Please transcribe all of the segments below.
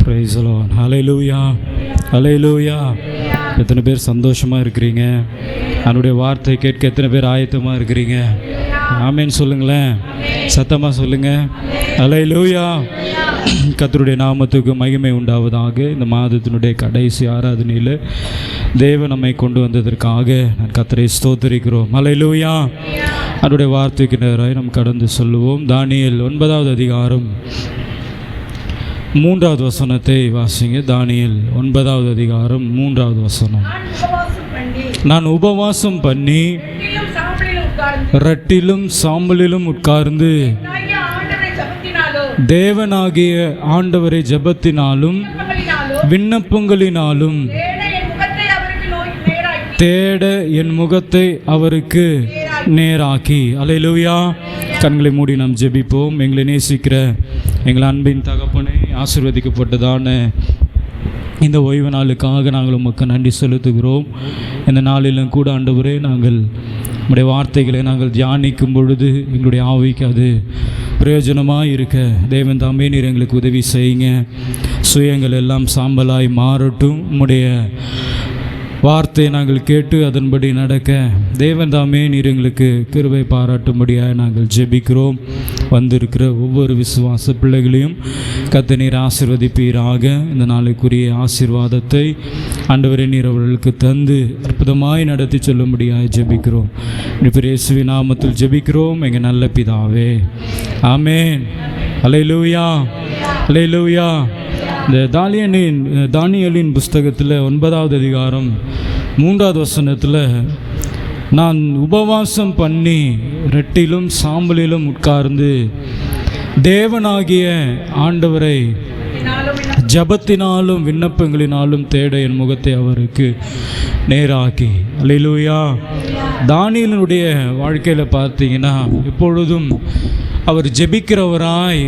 Praise the Lord. ஹல்லேலூயா, ஹல்லேலூயா. எத்தனை பேர் சந்தோஷமாக இருக்கிறீங்க? அவனுடைய வார்த்தை கேட்க எத்தனை பேர் ஆயத்தமாக இருக்கிறீங்க? ஆமேன் சொல்லுங்களேன், சத்தமாக சொல்லுங்கள். ஹல்லேலூயா. கர்த்தருடைய நாமத்துக்கு மகிமை உண்டாவதாக. இந்த மாதத்தினுடைய கடைசி ஆராதனையில் தேவன் நம்மை கொண்டு வந்ததற்காக நான் கர்த்தரை ஸ்தோத்திரிக்கிறோம். ஹல்லேலூயா. அவருடைய வார்த்தைக்கு நேராக நாம் கடந்து சொல்லுவோம். தானியேல் 9வது அதிகாரம் 3வது வசனத்தை வாசிங்க. தானியேல் 9வது அதிகாரம் 3வது வசனம். நான் உபவாசம் பண்ணி ரட்டிலும் சாம்பலிலும் உட்கார்ந்து தேவனாகிய ஆண்டவரை ஜெபத்தினாலும் விண்ணப்பங்களினாலும் தேட என் முகத்தை அவருக்கு நேராக்கி. அல்லேலூயா. கண்களை மூடி நாம் ஜெபிப்போம். எங்களை நேசிக்கிற எங்கள் அன்பின் தகப்பனை, ஆசீர்வதிக்கப்பட்டதான இந்த ஓய்வு நாளுக்காக நாங்கள் உமக்கு நன்றி செலுத்துகிறோம். இந்த நாளிலும் கூட ஆண்டவரே, நாங்கள் நம்முடைய வார்த்தைகளை நாங்கள் தியானிக்கும் பொழுது எங்களுடைய ஆவிக்கு அது பிரயோஜனமாக இருக்க தேவன் தாமே நீர் எங்களுக்கு உதவி செய்யுங்க. சுயங்கள் எல்லாம் சாம்பலாய் மாறட்டும். உம்முடைய வார்த்தையை நாங்கள் கேட்டு அதன்படி நடக்க தேவன் தாமே நீர் எங்களுக்கு கிருபை பாராட்டும்படியாக நாங்கள் ஜெபிக்கிறோம். வந்திருக்கிற ஒவ்வொரு விசுவாச பிள்ளைகளையும் கர்த்தர் நீர் ஆசீர்வதிப்பீராக. இந்த நாளைக்குரிய ஆசீர்வாதத்தை ஆண்டவரே நீர் அவர்களுக்கு தந்து அற்புதமாய் நடத்தி சொல்லும்படியாக ஜெபிக்கிறோம். இயேசுவின் நாமத்தில் ஜெபிக்கிறோம் எங்கள் நல்ல பிதாவே, ஆமேன். அல்லேலூயா, அல்லேலூயா. இந்த தானியேலின் புஸ்தகத்தில் 9வது அதிகாரம் 3வது வசனத்தில், நான் உபவாசம் பண்ணி ரெட்டிலும் சாம்பலிலும் உட்கார்ந்து தேவனாகிய ஆண்டவரை ஜெபத்தினாலும் விண்ணப்பங்களினாலும் தேட என் முகத்தை அவருக்கு நேராக்கி. அல்லேலூயா. தானியேலினுடைய வாழ்க்கையில் பார்த்தீங்கன்னா எப்பொழுதும் அவர் ஜெபிக்கிறவராய்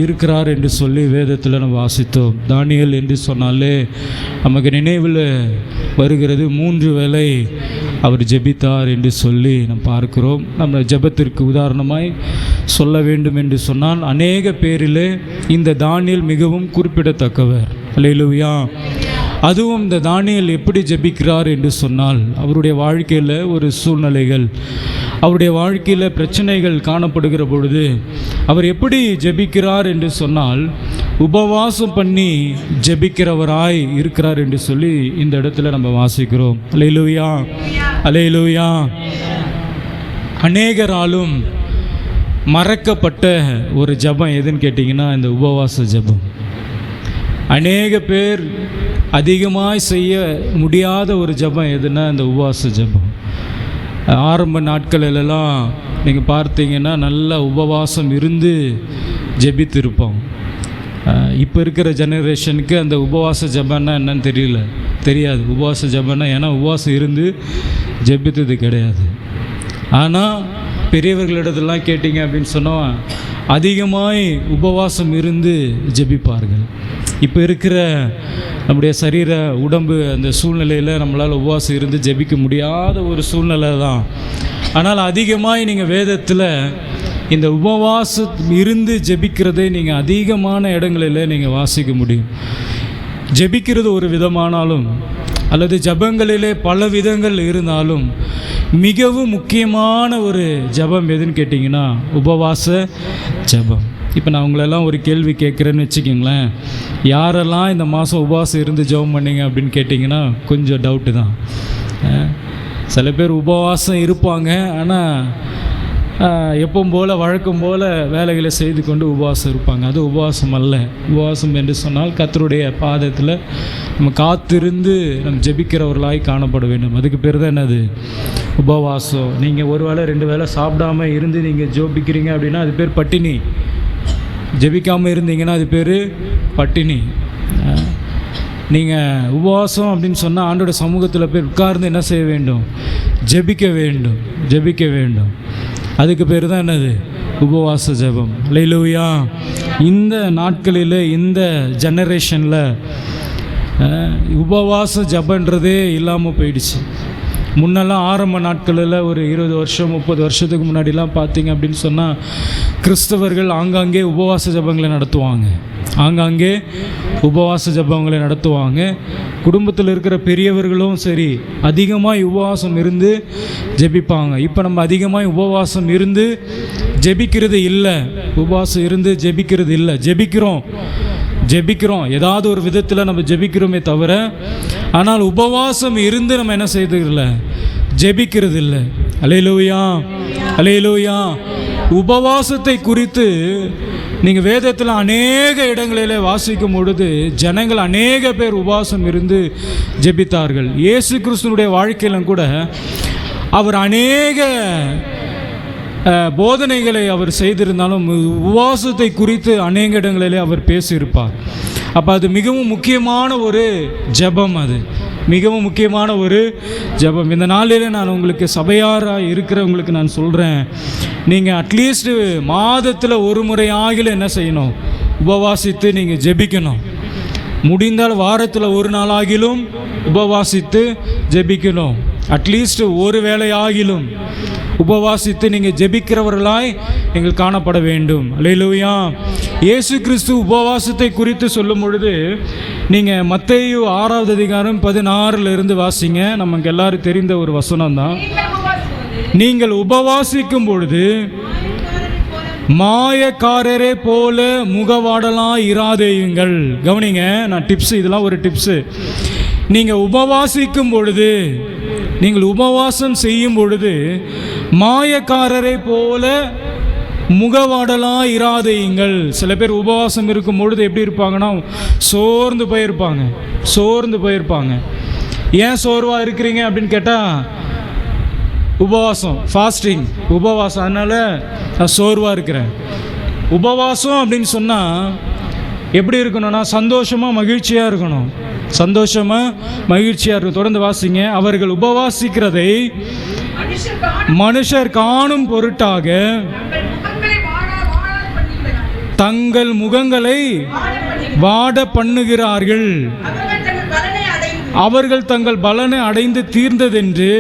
இருக்கிறார் என்று சொல்லி வேதத்தில் நம்ம வாசித்தோம். தானியேல் என்று சொன்னாலே நமக்கு நினைவில் வருகிறது 3 வேளை அவர் ஜெபித்தார் என்று சொல்லி நாம் பார்க்கிறோம். நம்ம ஜெபத்திற்கு உதாரணமாய் சொல்ல வேண்டும் என்று சொன்னால் அநேக பேரிலே இந்த தானியேல் மிகவும் குறிப்பிடத்தக்கவர். அல்லேலூயா. அதுவும் இந்த தானியேல் எப்படி ஜெபிக்கிறார் என்று சொன்னால், அவருடைய வாழ்க்கையில் ஒரு சூழ்நிலைகள், அவருடைய வாழ்க்கையில் பிரச்சனைகள் காணப்படுகிற பொழுது அவர் எப்படி ஜெபிக்கிறார் என்று சொன்னால், உபவாசம் பண்ணி ஜெபிக்கிறவராய் இருக்கிறார் என்று சொல்லி இந்த இடத்துல நம்ம வாசிக்கிறோம். அல்லேலூயா, அல்லேலூயா. அநேகராலும் மறக்கப்பட்ட ஒரு ஜெபம் எதுன்னு கேட்டிங்கன்னா இந்த உபவாச ஜெபம். அநேக பேர் அதிகமாக செய்ய முடியாத ஒரு ஜெபம் எதுன்னா இந்த உபவாச ஜெபம். ஆரம்ப நாட்களெல்லாம் நீங்கள் பார்த்தீங்கன்னா நல்லா உபவாசம் இருந்து ஜெபித்திருப்போம். இப்போ இருக்கிற ஜெனரேஷனுக்கு அந்த உபவாச ஜெபம்னா என்னன்னு தெரியாது. உபவாச ஜெபம்னா ஏன்னா உபவாசம் இருந்து ஜெபித்தது கிடையாது. ஆனால் பெரியவர்களிடத்தெல்லாம் கேட்டிங்க அப்படின்னு சொன்னால் அதிகமாய் உபவாசம் இருந்து ஜெபிப்பார்கள். இப்போ இருக்கிற நம்முடைய சரீர உடம்பு அந்த சூழ்நிலையில் நம்மளால் உபவாசம் இருந்து ஜெபிக்க முடியாத ஒரு சூழ்நிலை தான். ஆனால் அதிகமாக நீங்கள் வேதத்தில் இந்த உபவாசம் இருந்து ஜெபிக்கிறதை நீங்கள் அதிகமான இடங்களில் நீங்கள் வாசிக்க முடியும். ஜெபிக்கிறது ஒரு விதமானாலும் அல்லது ஜபங்களிலே பல விதங்கள் இருந்தாலும் மிகவும் முக்கியமான ஒரு ஜபம் எதுன்னு கேட்டிங்கன்னா உபவாச ஜபம். இப்போ நான் உங்களெல்லாம் ஒரு கேள்வி கேட்குறேன்னு வச்சுக்கிங்களேன், யாரெல்லாம் இந்த மாதம் உபவாசம் இருந்து ஜெபம் பண்ணிங்க அப்படின்னு கேட்டிங்கன்னா கொஞ்சம் டவுட்டு தான். சில பேர் உபவாசம் இருப்பாங்க, ஆனால் எப்பவும் போல் வழக்கம் போல் வேலைகளை செய்து கொண்டு உபவாசம் இருப்பாங்க. அது உபவாசம் அல்ல. உபவாசம் என்று சொன்னால் கர்த்தருடைய பாதத்தில் நம்ம காத்திருந்து நம்ம ஜெபிக்கிறவர்களாய் காணப்பட வேண்டும். அதுக்கு பேர் தான் என்னது? உபவாசம். நீங்கள் ஒரு வேளை 2 வேளை சாப்பிடாம இருந்து நீங்கள் ஜெபிக்கிறீங்க அப்படின்னா அது பேர் பட்டினி. ஜெபிக்காமல் இருந்தீங்கன்னா அது பேர் பட்டினி. நீங்கள் உபவாசம் அப்படின்னு சொன்னால் ஆண்டோட சமூகத்தில் போய் உட்கார்ந்து என்ன செய்ய வேண்டும்? ஜெபிக்க வேண்டும், ஜெபிக்க வேண்டும். அதுக்கு பேர் தான் என்னது? உபவாச ஜெபம். அல்லேலூயா. இந்த நாட்களில் இந்த ஜெனரேஷனில் உபவாச ஜெபன்றதே இல்லாமல் போயிடுச்சு. முன்னெல்லாம் ஆரம்ப நாட்களில் ஒரு 20 வருஷம் 30 வருஷத்துக்கு முன்னாடிலாம் பார்த்தீங்க அப்படின்னு சொன்னால் கிறிஸ்தவர்கள் ஆங்காங்கே உபவாச ஜெபங்களை நடத்துவாங்க. ஆங்காங்கே உபவாச ஜெபங்களை நடத்துவாங்க. குடும்பத்தில் இருக்கிற பெரியவர்களும் சரி அதிகமாக உபவாசம் இருந்து ஜெபிப்பாங்க. இப்போ நம்ம அதிகமாக உபவாசம் இருந்து ஜெபிக்கிறது இல்லை, உபவாசம் இருந்து ஜெபிக்கிறது இல்லை. ஜெபிக்கிறோம் ஏதாவது ஒரு விதத்தில் நம்ம ஜெபிக்கிறோமே தவிர, ஆனால் உபவாசம் இருந்து நம்ம என்ன செய்யறதில்லை, ஜெபிக்கிறது இல்லை. அல்லேலூயா, அல்லேலூயா. உபவாசத்தை குறித்து நீங்கள் வேதத்தில் அநேக இடங்களில் வாசிக்கும் பொழுது ஜனங்கள் அநேக பேர் உபவாசம் இருந்து ஜெபித்தார்கள். இயேசு கிறிஸ்துனுடைய வாழ்க்கையிலும் கூட அவர் அநேக போதனைகளை அவர் செய்திருந்தாலும் உபவாசத்தை குறித்து அநேக இடங்களிலே அவர் பேசியிருப்பார். அப்போ அது மிகவும் முக்கியமான ஒரு ஜெபம், அது மிகவும் முக்கியமான ஒரு ஜெபம். இந்த நாளில் நான் உங்களுக்கு சபையாராக இருக்கிறவங்களுக்கு நான் சொல்கிறேன், நீங்கள் அட்லீஸ்ட் மாதத்தில் ஒரு முறை ஆகிலும் என்ன செய்யணும், உபவாசித்து நீங்கள் ஜெபிக்கணும். முடிந்தால் வாரத்தில் ஒரு நாள் ஆகிலும் உபவாசித்து ஜெபிக்கணும். அட்லீஸ்ட் ஒரு வேளை ஆகிலும் உபவாசித்து நீங்கள் ஜெபிக்கிறவர்களாய் நீங்கள் காணப்பட வேண்டும். அல்லேலூயா. இயேசு கிறிஸ்து உபவாசத்தை குறித்து சொல்லும் பொழுது நீங்கள் மத்தேயு 6வது அதிகாரம் 16 வாசிங்க. நமக்கு எல்லாரும் தெரிந்த ஒரு வசனம் தான். நீங்கள் உபவாசிக்கும் பொழுது மாயக்காரரே போல முகவாடலாய் இராதேயுங்கள். கவனிங்க, நான் டிப்ஸு, இதெல்லாம் ஒரு டிப்ஸு. நீங்கள் உபவாசிக்கும் பொழுது, நீங்கள் உபவாசம் செய்யும் பொழுது மாயக்காரரை போல முகவாடலாய் இராதேயுங்கள். சில பேர் உபவாசம் இருக்கும் பொழுது எப்படி இருப்பாங்கன்னா சோர்ந்து போயிருப்பாங்க. ஏன் சோர்வாக இருக்கிறீங்க அப்படின்னு கேட்டால், உபவாசம், ஃபாஸ்டிங், உபவாசம், அதனால் நான் சோர்வாக இருக்கிறேன். உபவாசம் அப்படின்னு சொன்னால் எப்படி இருக்கணும்னா சந்தோஷமாக மகிழ்ச்சியாக இருக்கணும். தொடர்ந்து வாசிங்க. அவர்கள் உபவாசிக்கிறதை மனுஷர் காணும் பொருட்டாக தங்கள் முகங்களை வாட பண்ணுகிறார்கள். அவர்கள் தங்கள் பலனை அடைந்து தீர்ந்ததென்று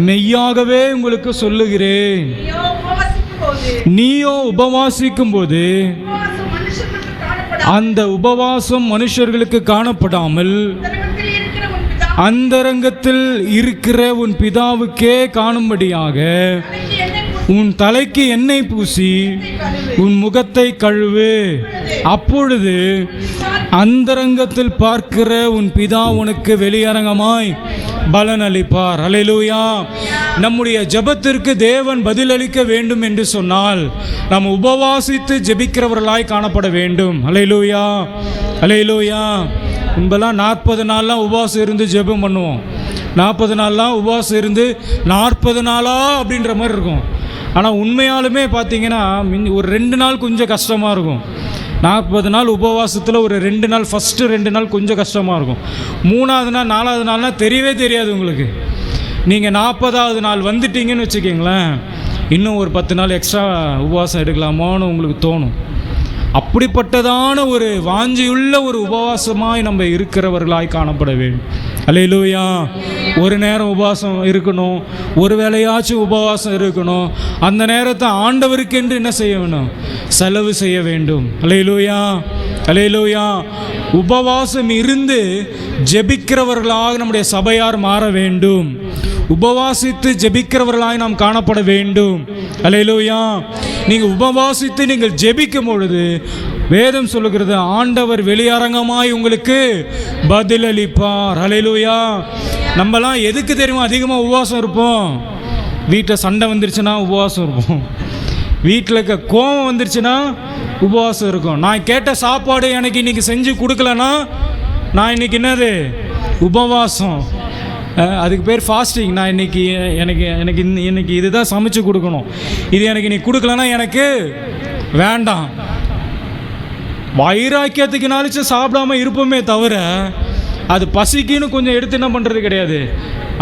மெய்யாகவே உங்களுக்கு சொல்லுகிறேன். நீயோ உபவாசிக்கும் போது அந்த உபவாசம் மனுஷர்களுக்கு காணப்படாமல் அந்தரங்கத்தில் இருக்கிற உன் பிதாவுக்கே காணும்படியாக உன் தலைக்கு எண்ணெய் பூசி உன் முகத்தை கழுவு. அப்பொழுது அந்தரங்கத்தில் பார்க்கிற உன் பிதா உனக்கு வெளியரங்கமாய் பலன் அளிப்பார். அல்லேலூயா. நம்முடைய ஜெபத்திற்கு தேவன் பதிலளிக்க வேண்டும் என்று சொன்னால் நாம் உபவாசித்து ஜெபிக்கிறவர்களாய் காணப்பட வேண்டும். அல்லேலூயா, அல்லேலூயா. முன்பெல்லாம் 40 நாள்லாம் உபவாசம் இருந்து ஜெபம் பண்ணுவோம். 40 நாள்லாம் உபவாசம் இருந்து 40 நாளா அப்படின்ற மாதிரி இருக்கும். ஆனால் உண்மையாலுமே பார்த்தீங்கன்னா ஒரு 2 நாள் கொஞ்சம் கஷ்டமாக இருக்கும். 40 நாள் உபவாசத்தில் ஒரு 2 நாள், ஃபஸ்ட்டு 2 நாள் கொஞ்சம் கஷ்டமாக இருக்கும். 3ஆவது நாள் 4ஆவது நாள்னால் தெரியவே தெரியாது உங்களுக்கு. நீங்கள் 40ஆவது நாள் வந்துட்டீங்கன்னு வச்சுக்கிங்களேன், இன்னும் ஒரு 10 நாள் எக்ஸ்ட்ரா உபவாசம் எடுக்கலாமோன்னு உங்களுக்கு தோணும். அப்படிப்பட்டதான ஒரு வாஞ்சியுள்ள ஒரு உபவாசமாய் நம்ம இருக்கிறவர்களாய் காணப்பட வேண்டும். அல்லேலூயா. ஒரு நேரம் உபவாசம் இருக்கணும், ஒரு வேளையாச்சும் உபவாசம் இருக்கணும். அந்த நேரத்தை ஆண்டவருக்கு என்று என்ன செய்ய வேணும், செலவு செய்ய வேண்டும். அல்லேலூயா, அல்லேலூயா. உபவாசம் இருந்து ஜெபிக்கிறவர்களாக நம்முடைய சபையார் மாற வேண்டும். உபவாசித்து ஜெபிக்கிறவர்களாய் நாம் காணப்பட வேண்டும். அல்லேலூயா. நீங்கள் உபவாசித்து நீங்கள் ஜெபிக்கும் பொழுது வேதம் சொல்லுகிறது, ஆண்டவர் வெளியரங்கமாய் உங்களுக்கு பதிலளிப்பார். அல்லேலூயா. நம்மலாம் எதுக்கு தெரியுமா அதிகமாக உபவாசம் இருப்போம்? வீட்டில் சண்டை வந்துருச்சுன்னா உபவாசம் இருப்போம். வீட்டில் இருக்க கோபம் வந்துருச்சுன்னா உபவாசம் இருக்கும். நான் கேட்ட சாப்பாடு எனக்கு இன்றைக்கி செஞ்சு கொடுக்கலன்னா நான் இன்றைக்கி என்னது, உபவாசம். அதுக்கு பேர் ஃபாஸ்டிங். நான் இன்னைக்கு இதுதான் சமைச்சு கொடுக்கணும், இது எனக்கு நீ கொடுக்கலன்னா எனக்கு வேண்டாம். வைராக்கியத்துக்கு நாளிச்சு சாப்பிடாம இருப்போமே தவிர அது பசிக்குன்னு கொஞ்சம் எடுத்து என்ன பண்ணுறது கிடையாது.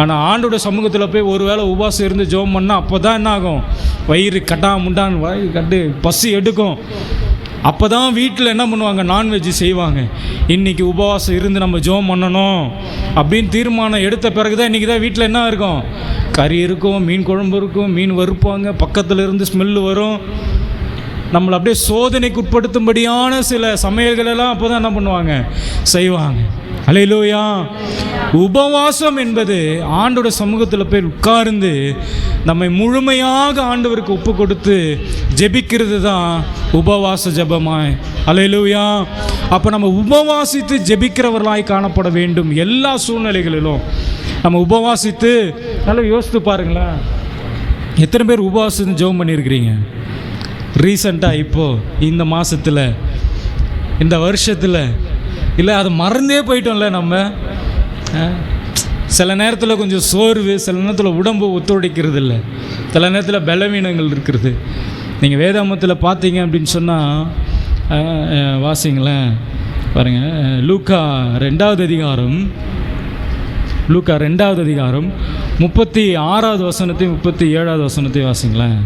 ஆனால் ஆண்டோட சமூகத்தில் போய் ஒரு வேளை உபவாசம் இருந்து ஜெபம் பண்ணால் அப்போ தான் என்ன ஆகும், வயிறு முண்டான்னு வயிறு கட்டு பசி எடுக்கும். அப்போ தான் வீட்டில் என்ன பண்ணுவாங்க, நான்வெஜ் செய்வாங்க. இன்றைக்கி உபவாசம் இருந்து நம்ம ஜெபம் பண்ணணும் அப்படின்னு தீர்மானம் எடுத்த பிறகு தான் இன்றைக்கி தான் வீட்டில் என்ன இருக்கும், கறி இருக்கும், மீன் குழம்பு இருக்கும், மீன் வறுப்பாங்க, பக்கத்தில் இருந்து ஸ்மெல்லு வரும். நம்மளை அப்படியே சோதனைக்கு உட்படுத்தும்படியான சில சமையல்களெல்லாம் அப்போ தான் என்ன பண்ணுவாங்க, செய்வாங்க. அல்லேலூயா. உபவாசம் என்பது ஆண்டோட சமூகத்தில் போய் உட்கார்ந்து நம்மை முழுமையாக ஆண்டவருக்கு ஒப்பு கொடுத்து ஜெபிக்கிறது தான் உபவாச ஜெபமாய். அல்லேலூயா. அப்போ நம்ம உபவாசித்து ஜெபிக்கிறவர்களாய் காணப்பட வேண்டும். எல்லா சூழ்நிலைகளிலும் நம்ம உபவாசித்து, நல்லா யோசித்து பாருங்களேன், எத்தனை பேர் உபவாசம் ஜெபம் பண்ணியிருக்கிறீங்க ரீசண்டாக, இப்போது இந்த மாதத்தில், இந்த வருஷத்தில்? இல்லை அதை மறந்தே போயிட்டோம்ல நம்ம. சில நேரத்தில் கொஞ்சம் சோர்வு, சில நேரத்தில் உடம்பு ஒத்துழைக்கிறது இல்லை, சில நேரத்தில் பலவீனங்கள் இருக்கிறது. நீங்கள் வேதாமத்தில் பார்த்தீங்க அப்படின்னு சொன்னால், வாசிங்களேன் பாருங்கள், லூக்கா 2வது அதிகாரம் 36வது வசனத்தையும் 37வது வசனத்தையும் வாசிங்களேன்.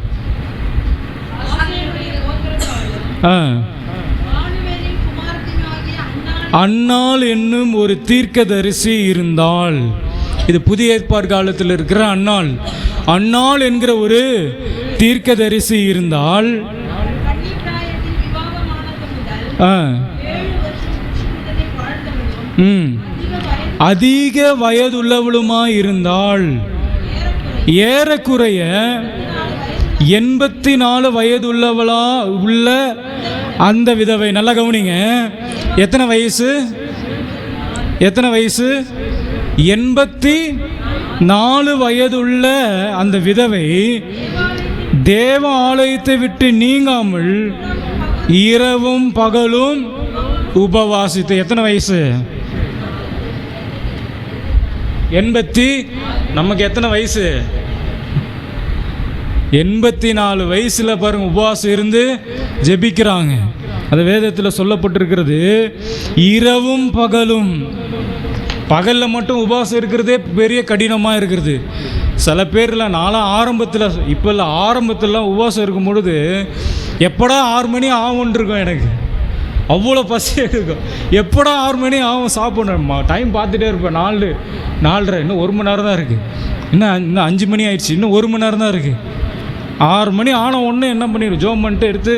அன்னாள் என்னும் ஒரு தீர்க்கதரிசி இருந்தாள். இது புதிய ஏற்பாடு காலத்தில் இருக்கிற அன்னாள். அன்னாள் என்கிற ஒரு தீர்க்கதரிசி இருந்தால் அதிக வயதுள்ளவளுமாய் இருந்தாள். ஏறக்குறைய 84 வயதுள்ளவளா உள்ள அந்த விதவை. நல்லா கவனிங்க, எத்தனை வயசு? 84 வயதுள்ள அந்த விதவை தேவ ஆலயத்தை விட்டு நீங்காமல் இரவும் பகலும் உபவாசித்து. எத்தனை வயசு? 80. நமக்கு எத்தனை வயசு? 84 வயசில் பாருங்க உபவாசம் இருந்து ஜெபிக்கிறாங்க. அது வேதத்தில் சொல்லப்பட்டிருக்கிறது. இரவும் பகலும். பகலில் மட்டும் உபவாசம் இருக்கிறதே பெரிய கடினமாக இருக்கிறது. சில பேரில் நான்லாம் ஆரம்பத்தில், இப்போ இல்லை, ஆரம்பத்திலலாம் உபவாசம் இருக்கும் பொழுது எப்படா 6 மணி ஆகும்னு இருக்கும். எனக்கு அவ்வளோ பசி எடுக்கும். எப்படா 6 மணி ஆகும் சாப்பிட்றேன். டைம் பார்த்துட்டே இருப்பேன். 4:30, இன்னும் 1 மணி நேரம் தான் இருக்குது. இன்னும் 5 மணி ஆயிடுச்சு, இன்னும் 1 மணி நேரம் தான் இருக்குது. 6 மணி ஆன உடனே என்ன பண்ணிடுது, ஜோம் பண்ணிட்டு எடுத்து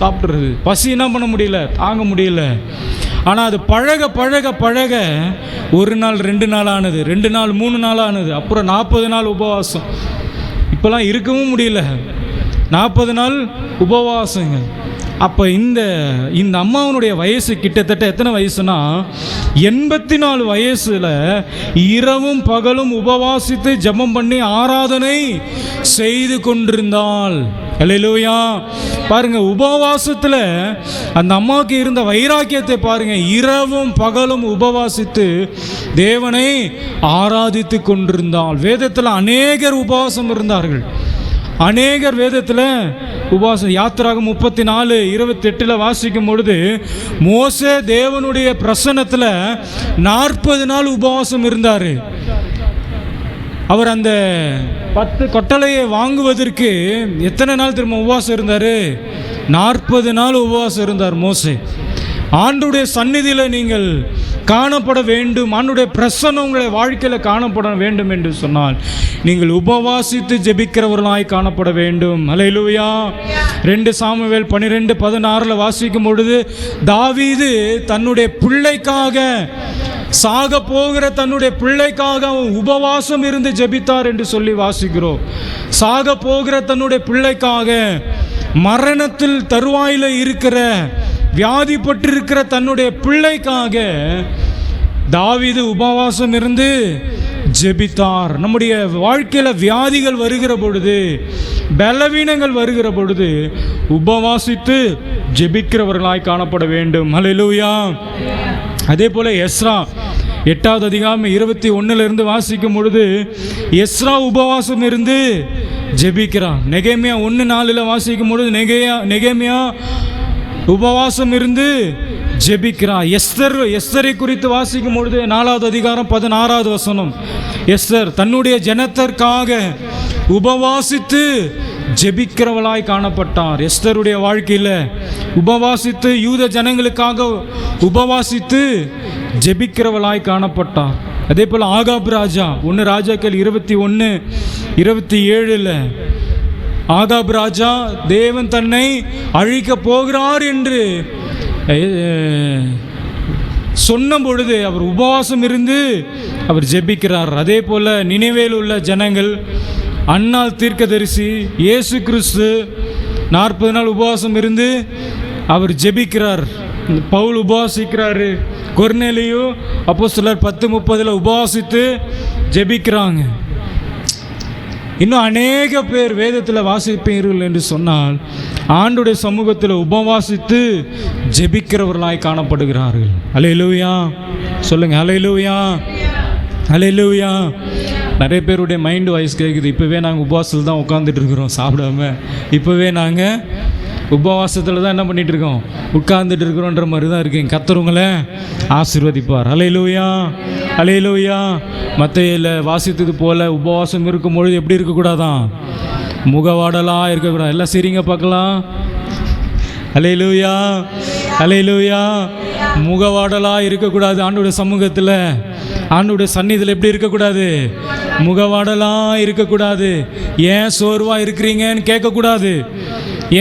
சாப்பிட்றது. பசி என்ன பண்ண முடியல, தாங்க முடியல. ஆனால் அது பழக பழக பழக 1 நாள் 2 நாள் ஆனது, 2 நாள் 3 நாள் ஆனது, அப்புறம் 40 நாள் உபவாசம். இப்போலாம் இருக்கவும் முடியல, 40 நாள் உபவாசங்க. அப்போ இந்த அம்மாவனுடைய வயசு கிட்டத்தட்ட எத்தனை வயசுனா 84 வயசில் இரவும் பகலும் உபவாசித்து ஜெபம் பண்ணி ஆராதனை செய்து கொண்டிருந்தாள். அல்லேலூயா. பாருங்க, உபவாசத்தில் அந்த அம்மாவுக்கு இருந்த வைராக்கியத்தை பாருங்க. இரவும் பகலும் உபவாசித்து தேவனை ஆராதித்து கொண்டிருந்தாள். வேதத்தில் அநேகர் உபவாசம் இருந்தார்கள். அநேகர் வேதத்தில் உபவாசம். யாத்திராகம் 34:28 வாசிக்கும் பொழுது மோசே தேவனுடைய பிரசன்னத்தில் 40 நாள் உபவாசம் இருந்தார். அவர் அந்த 10 கொட்டளையை வாங்குவதற்கு எத்தனை நாள் திரும்ப உபவாசம் இருந்தார்? 40 நாள் உபவாசம் இருந்தார் மோசே. ஆண்டுடைய சந்நிதியில் நீங்கள் காணப்பட வேண்டும், ஆண்டுடைய பிரசன்னம் உங்களை வாழ்க்கையில் காணப்பட வேண்டும் என்று சொன்னால் நீங்கள் உபவாசித்து ஜெபிக்கிறவர்களாய் காணப்பட வேண்டும். அல்லேலூயா. 2 சாமுவேல் 12:16 வாசிக்கும் பொழுது தாவீது தன்னுடைய பிள்ளைக்காக, சாக போகிற தன்னுடைய பிள்ளைக்காக அவன் உபவாசம் இருந்து ஜெபித்தார் என்று சொல்லி வாசிக்கிறோம். சாக போகிற தன்னுடைய பிள்ளைக்காக, மரணத்தில் தருவாயில் இருக்கிற, வியாதிப்பட்டிருக்கிற தன்னுடைய பிள்ளைக்காக தாவீது உபவாசம் இருந்து ஜெபித்தார். நம்முடைய வாழ்க்கையில் வியாதிகள் வருகிற பொழுது, பலவீனங்கள் வருகிற பொழுது உபவாசித்து ஜெபிக்கிறவர்களாய் காணப்பட வேண்டும். அல்லேலூயா. அதே போல எஸ்ரா 8வது அதிகாரம் 21 வாசிக்கும் பொழுது எஸ்ரா உபவாசம் இருந்து ஜெபிக்கிறான். நெகேமியா 1:4 வாசிக்கும் பொழுது நெகேமியா உபவாசம் இருந்து ஜெபிக்கிறார். எஸ்தரை குறித்து வாசிக்கும் பொழுது 4வது அதிகாரம் 16வது வசனம், எஸ்தர் தன்னுடைய ஜனத்திற்காக உபவாசித்து ஜெபிக்கிறவளாய் காணப்பட்டார். எஸ்தருடைய வாழ்க்கையில் உபவாசித்து, யூத ஜனங்களுக்காக உபவாசித்து ஜெபிக்கிறவளாய் காணப்பட்டார். அதே போல் ஆகாப் ராஜா 1 ராஜாக்கள் 21:27 ஆகாப் ராஜா தேவன் தன்னை அழிக்க போகிறார் என்று சொன்ன பொழுது அவர் உபவாசம் இருந்து அவர் ஜெபிக்கிறார். அதே போல் நினிவேல் உள்ள ஜனங்கள், அன்னாள் தீர்க்கதரிசி, இயேசு கிறிஸ்து 40 நாள் உபவாசம் இருந்து அவர் ஜெபிக்கிறார். பவுல் உபவாசிக்கிறாரு. கொர்நேலியு அப்போஸ்தலர் 10:30 உபவாசித்து ஜெபிக்கிறாங்க. இன்னும் அநேக பேர் வேதத்தில் வாசிப்பீர்கள் என்று சொன்னால் ஆண்டுடைய சமூகத்தில் உபவாசித்து ஜெபிக்கிறவர்களாய் காணப்படுகிறார்கள். அல்லேலூயா சொல்லுங்க. அல்லேலூயா அல்லேலூயா. நிறைய பேருடைய மைண்டு வாய்ஸ் கேட்குது, இப்போவே நாங்கள் உபவாசத்தில் தான் உட்காந்துட்டு இருக்கிறோம் சாப்பிடாம, இப்போவே நாங்கள் உபவாசத்தில் தான் என்ன பண்ணிகிட்டு இருக்கோம், உட்கார்ந்துட்டு இருக்கிறோன்ற மாதிரி தான் இருக்குங்க. கர்த்தருங்களை ஆசீர்வதிப்பார். அல்லேலூயா அல்லேலூயா. மத்தேயுல வாசித்தது போல் உபவாசம் இருக்கும் பொழுது எப்படி இருக்கக்கூடாதான், முகவாடலாக இருக்கக்கூடாது. எல்லாம் சரிங்க பார்க்கலாம். அல்லேலூயா அல்லேலூயா. முகவாடலாக இருக்கக்கூடாது. ஆண்டோடைய சமூகத்தில், ஆண்டோடைய சந்நிதியில் எப்படி இருக்கக்கூடாது, முகவாடலாக இருக்கக்கூடாது. ஏன் சோர்வாக இருக்கிறீங்கன்னு கேட்கக்கூடாது.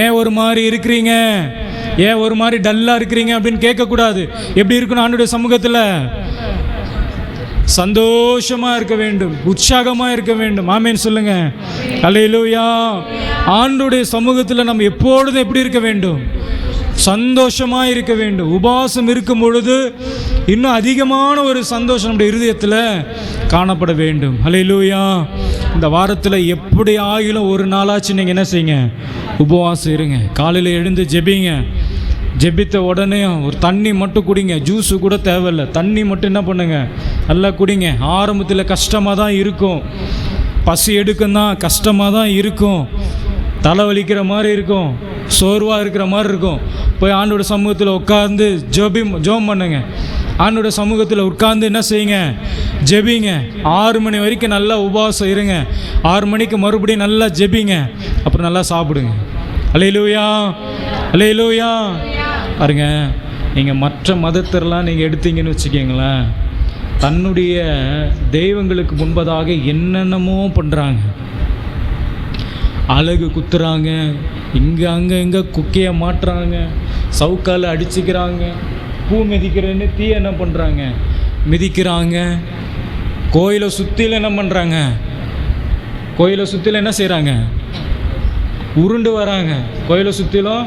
ஏன் ஒரு மாதிரி இருக்கிறீங்க, ஏன் ஒரு மாதிரி டல்லாக இருக்கிறீங்க அப்படின்னு கேட்கக்கூடாது. எப்படி இருக்கணும் ஆண்டோடைய சமூகத்தில், சந்தோஷமாக இருக்க வேண்டும், உற்சாகமாக இருக்க வேண்டும். ஆமென் சொல்லுங்க. அல்லேலூயா. ஆண்டோடைய சமூகத்தில் நம்ம எப்பொழுதும் எப்படி இருக்க வேண்டும், சந்தோஷமாக இருக்க வேண்டும். உபவாசம் இருக்கும் பொழுது இன்னும் அதிகமான ஒரு சந்தோஷம் நம்முடைய இருதயத்தில் காணப்பட வேண்டும். அல்லேலூயா. இந்த வாரத்தில் எப்படி ஆகிலும் ஒரு நாளாச்சு நீங்கள் என்ன செய்யுங்க, உபவாசம் இருங்க. காலையில் எழுந்து ஜெபிங்க. ஜெபித்த உடனே ஒரு தண்ணி மட்டும் குடிங்க. ஜூஸு கூட தேவையில்லை, தண்ணி மட்டும் என்ன பண்ணுங்க, நல்லா குடிங்க. ஆரம்பத்தில் கஷ்டமாக தான் இருக்கும், பசி எடுக்கும் தான், கஷ்டமாக தான் இருக்கும், தலைவலிக்கிற மாதிரி இருக்கும், சோர்வாக இருக்கிற மாதிரி இருக்கும். போய் ஆண்டோட சமூகத்தில் உட்கார்ந்து ஜெபம் பண்ணுங்க. ஆண்டோட சமூகத்தில் உட்கார்ந்து என்ன செய்யுங்க, ஜெபிங்க. 6 மணி வரைக்கும் நல்லா உபவாசம் இருங்க. 6 மணிக்கு மறுபடியும் நல்லா ஜெபிங்க. அப்புறம் நல்லா சாப்பிடுங்க. அல்லேலூயா அல்லேலூயா. பாருங்க, நீங்கள் மற்ற மதத்திலலாம் நீங்கள் எடுத்தீங்கன்னு வச்சுக்கிங்களேன், தன்னுடைய தெய்வங்களுக்கு முன்பதாக என்னென்னமோ பண்ணுறாங்க. அழகு குத்துறாங்க, இங்கே அங்கே குக்கையை மாட்டுறாங்க, சவுக்கால் அடிச்சுக்கிறாங்க, பூ மிதிக்கிறேன்னு தீ என்ன பண்ணுறாங்க, மிதிக்கிறாங்க. கோயிலை சுற்றிலும் என்ன பண்ணுறாங்க, கோயிலை சுற்றிலும் என்ன செய்கிறாங்க, உருண்டு வராங்க. கோயிலை சுற்றிலும்,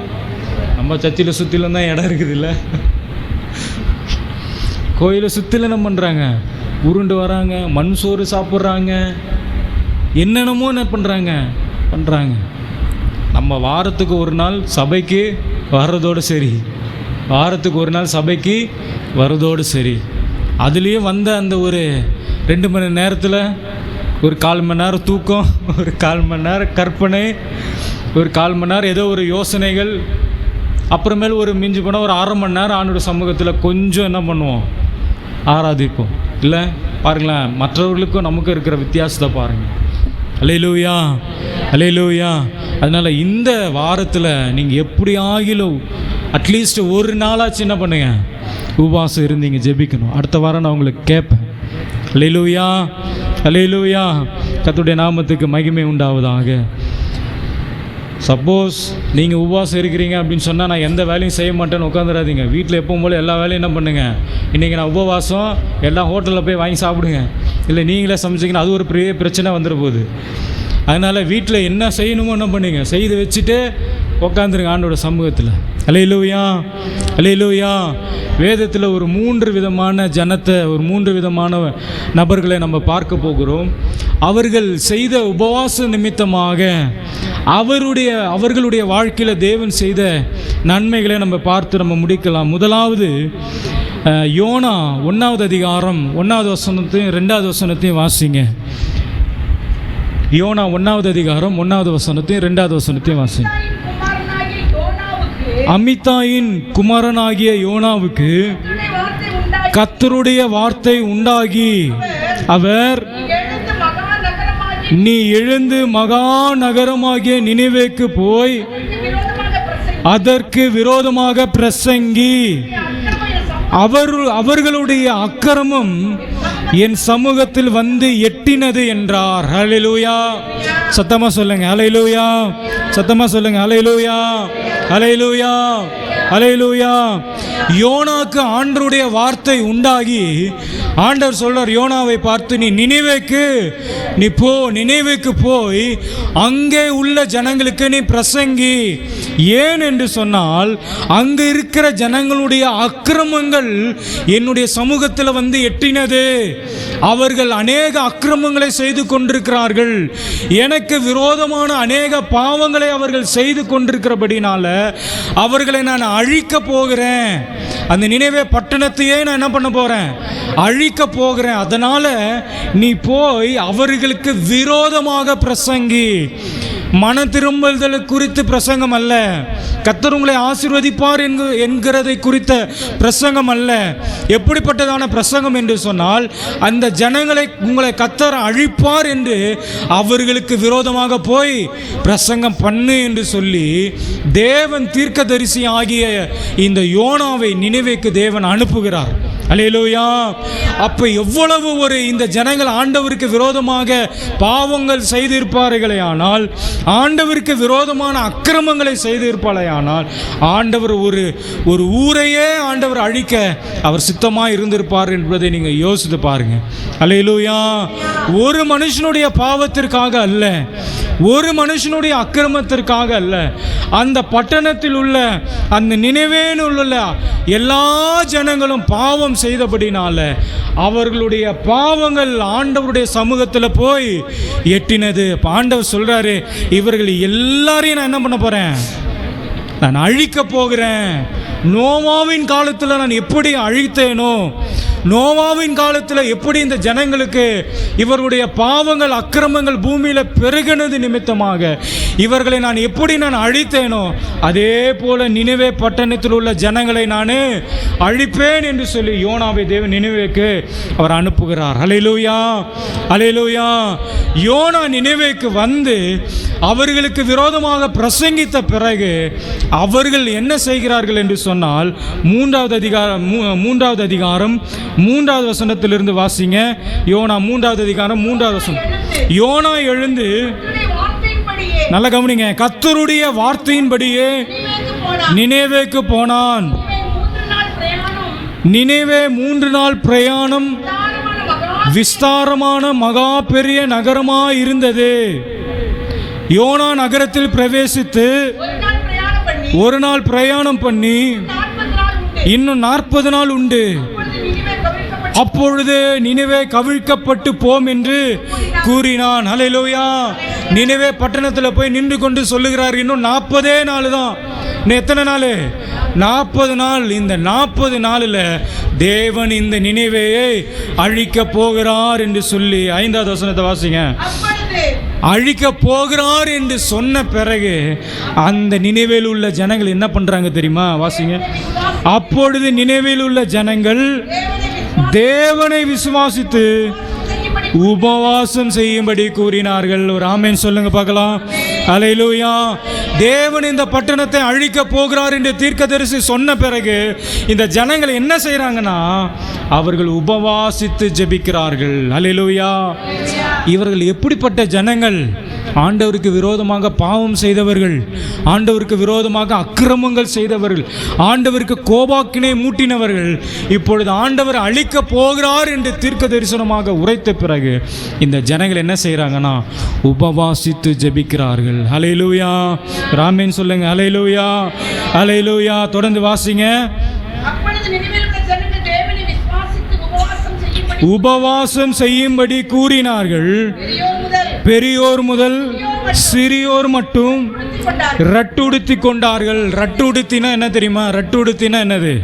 நம்ம சர்ச்சில் சுற்றிலும் தான் இடம் இருக்குது இல்லை, கோயிலை சுற்றிலும் என்ன பண்ணுறாங்க, உருண்டு வராங்க, மண் சோறு சாப்பிட்றாங்க, என்னென்னமோ என்ன பண்ணுறாங்க. நம்ம வாரத்துக்கு ஒரு நாள் சபைக்கு வர்றதோடு சரி, வாரத்துக்கு ஒரு நாள் சபைக்கு வர்றதோடு சரி. அதுலேயும் வந்த அந்த ஒரு 2 மணி நேரத்தில் ஒரு 1/4 மணி நேரம் தூக்கம், ஒரு 1/4 மணி நேரம் கற்பனை, ஒரு 1/4 மணி நேரம் ஏதோ ஒரு யோசனைகள், அப்புறமேல் ஒரு மிஞ்சி போனால் ஒரு 1/2 மணி நேரம் ஆண்டோட சமூகத்தில் கொஞ்சம் என்ன பண்ணுவோம், ஆராதிப்போம். இல்லை பாருங்களேன், மற்றவர்களுக்கும் நமக்கும் இருக்கிற வித்தியாசத்தை பாருங்கள். அல்லேலூயா அல்லேலூயா. அதனால் இந்த வாரத்தில் நீங்கள் எப்படி ஆகிலும் அட்லீஸ்ட் ஒரு நாளாச்சு என்ன பண்ணுங்க, உபவாசம் இருந்தீங்க ஜெபிக்கணும். அடுத்த வாரம் நான் உங்களுக்கு கேட்பேன். அல்லேலூயா அல்லேலூயா. கர்த்தருடைய நாமத்துக்கு மகிமை உண்டாவதாக. சப்போஸ் நீங்கள் உபவாசம் இருக்கிறீங்க அப்படின்னு சொன்னால் நான் எந்த வேலையும் செய்ய மாட்டேன்னு உட்காந்துடாதீங்க. வீட்டில் எப்பவும் போல் எல்லா வேலையும் என்ன பண்ணுங்கள், இன்றைக்கி நான் உபவாசம், எல்லாம் ஹோட்டலில் போய் வாங்கி சாப்பிடுங்க. இல்லை நீங்களே சமைச்சிங்கன்னா அது ஒரு பெரிய பிரச்சனை வந்துட போகுது. அதனால் வீட்டில் என்ன செய்யணுமோ என்ன பண்ணுங்க, செய்து வச்சுட்டு உட்காந்துருங்க ஆண்டோட சமூகத்தில். அல்லேலூயா அல்லேலூயா. வேதத்தில் ஒரு 3 விதமான ஜனத்தை, ஒரு 3 விதமான நபர்களை நம்ம பார்க்க போகிறோம். அவர்கள் செய்த உபவாச நிமித்தமாக அவர்களுடைய வாழ்க்கையில் தேவன் செய்த நன்மைகளை நம்ம பார்த்து நம்ம முடிக்கலாம். முதலாவது யோனா 1வது அதிகாரம் 1வது வசனத்தையும் 2வது வசனத்தையும் வாசிங்க. யோனா 1வது அதிகாரம் 1வது வசனத்தையும் 2வது வசனத்தையும் வாசிங்க. அமித்தாயின் குமாரனாகிய யோனாவுக்கு கர்த்தருடைய வார்த்தை உண்டாகி அவர், நீ எழுந்து மகா நகரமாகிய நினிவேக்கு போய் அதற்கு விரோதமாக பிரசங்கி அவர்களுடைய அக்கிரமம் என் சமூகத்தில் வந்து எட்டினது என்றார். ஹல்லேலூயா. சத்தமா சொல்லுங்க ஹல்லேலூயா. சத்தமா சொல்லுங்க ஹல்லேலூயா. ஹல்லேலூயா. ஹல்லேலூயா. யோனாக்கு ஆண்டவருடைய வார்த்தை உண்டாகி ஆண்டவர் சொல்றார் யோனாவை பார்த்து, நீ நினைவேக்கு போய் அங்கே உள்ள ஜனங்களுக்கு நீ பிரசங்கி. ஏன் என்று சொன்னால், அங்கே இருக்கிற ஜனங்களுடைய அக்கிரமங்கள் என்னுடைய சமூகத்தில் வந்து எட்டினது. அவர்கள் அநேக அக்கிரமங்களை செய்து கொண்டிருக்கிறார்கள். எனக்கு விரோதமான அநேக பாவங்களை அவர்கள் செய்து கொண்டிருக்கிறபடினால அவர்களை நான் அழிக்க போகிறேன். அந்த நினைவே பட்டணத்தையே நான் என்ன பண்ண போறேன்? அழிக்க போகிறேன். அதனால நீ போய் அவர்களுக்கு விரோதமாக பிரசங்கி. மன திரும்புதல் குறித்து பிரசங்கம் அல்ல, கர்த்தர் உங்களை ஆசீர்வதிப்பார் என்கிறதை குறித்த பிரசங்கம் அல்ல. எப்படிப்பட்டதான பிரசங்கம் என்று சொன்னால், அந்த ஜனங்களை உங்களை கர்த்தர் அழிப்பார் என்று அவர்களுக்கு விரோதமாக போய் பிரசங்கம் பண்ணு என்று சொல்லி தேவன் தீர்க்கதரிசி ஆகிய இந்த யோனாவை நினைவேக்கு தேவன் அனுப்புகிறார். அல்லேலூயா. அப்ப எவ்வளவு ஒரு இந்த ஜனங்கள் ஆண்டவருக்கு விரோதமாக பாவங்கள் செய்திருப்பார்களே ஆனால், ஆண்டவருக்கு விரோதமான அக்கிரமங்களை செய்திருப்பார்களே ஆனால், ஆண்டவர் ஒரு ஊரையே ஆண்டவர் அழிக்க அவர் சித்தமாக இருந்திருப்பார் என்பதை நீங்கள் யோசித்து பாருங்க. அல்லேலூயா. ஒரு மனுஷனுடைய பாவத்திற்காக அல்ல, ஒரு மனுஷனுடைய அக்கிரமத்திற்காக அல்ல, அந்த பட்டணத்தில் உள்ள அந்த நினைவேன்னு உள்ள எல்லா ஜனங்களும் பாவம் செய்தபடினால அவர்களுடைய பாவங்கள் ஆண்டவருடைய சமூகத்தில் போய் எட்டினது. ஆண்டவர் சொல்றாரு, இவர்கள் எல்லாரையும் நான் என்ன பண்ண போறேன்? நான் அழிக்க போகிறேன். நோவாவின் காலத்தில் நான் எப்படி அழித்தேனோ, நோவாவின் காலத்தில் எப்படி இந்த ஜனங்களுக்கு இவருடைய பாவங்கள் அக்கிரமங்கள் பூமியில் பெருகினது நிமித்தமாக இவர்களை நான் எப்படி அழித்தேனோ, அதே போல நினைவே பட்டணத்தில் உள்ள ஜனங்களை நான் அழிப்பேன் என்று சொல்லி யோனாவை தேவன் நினைவேக்கு அவர் அனுப்புகிறார். அல்லேலூயா. அல்லேலூயா. யோனா நினைவேக்கு வந்து அவர்களுக்கு விரோதமாக பிரசங்கித்த பிறகு அவர்கள் என்ன செய்கிறார்கள் என்று சொன்னால், மூன்றாவது அதிகாரம் 3வது வசனத்திலிருந்து வாசிங்க. யோனா 3வது அதிகாரம் 3வது வசனம். யோனா எழுந்து, நல்ல கவனிங்க, கர்த்தருடைய வார்த்தையின்படியே நினைவேக்கு போனான். நினைவே 3 நாள் பிரயாணம், விஸ்தாரமான மகா பெரிய நகரமாய் இருந்தது. யோனா நகரத்தில் பிரவேசித்து ஒரு நாள் பிரயாணம் பண்ணி இன்னும் 40 நாள் உண்டு. அப்பொழுது நினைவே கவிழ்க்கப்பட்டு போம் என்று கூறினான். அல்லேலூயா. நினைவே பட்டணத்தில் போய் நின்று கொண்டு சொல்லுகிறார், இன்னும் 40 நாள் தான். இன்னும் எத்தனை நாள்? 40 நாள். இந்த 40 நாளில் தேவன் இந்த நினைவேயை அழிக்க போகிறார் என்று சொல்லி 5வது வசனத்தை வாசிங்க. அழிக்க போகிறார் என்று சொன்ன பிறகு அந்த நினைவில் உள்ள ஜனங்கள் என்ன பண்றாங்க தெரியுமா? வாசிங்க. அப்பொழுது நினைவில் உள்ள ஜனங்கள் தேவனை விசுவாசித்து உபவாசம் செய்யும்படி கூறினார்கள். ஒரு ஆமென் சொல்லுங்க பார்க்கலாம். அல்லேலூயா. தேவன் இந்த பட்டணத்தை அழிக்க போகிறார் என்று தீர்க்கதரிசி சொன்ன பிறகு இந்த ஜனங்கள் என்ன செய்றாங்கன்னா, அவர்கள் உபவாசித்து ஜெபிக்கிறார்கள். அல்லேலூயா. இவர்கள் எப்படிப்பட்ட ஜனங்கள்? ஆண்டவருக்கு விரோதமாக பாவம் செய்தவர்கள், ஆண்டவருக்கு விரோதமாக அக்கிரமங்கள் செய்தவர்கள், ஆண்டவருக்கு கோபாக்கினை மூட்டினவர்கள். இப்பொழுது ஆண்டவர் அழிக்க போகிறார் என்று தீர்க்க தரிசனமாக உரைத்த பிறகு இந்த ஜனங்கள் என்ன செய்கிறாங்கன்னா, உபவாசித்து ஜெபிக்கிறார்கள். அல்லேலூயா. ஆமென் சொல்லுங்க. அல்லேலூயா. அல்லேலூயா. தொடர்ந்து வாசிங்க. உபவாசம் செய்யும்படி கூறினார்கள். பெரியோர் முதல் சிறியோர் மட்டும் ரட்டுடுத்தி கொண்டார்கள். ரட்டுடுத்தினா என்ன தெரியுமா? ரட்டுடுத்தினா என்னது?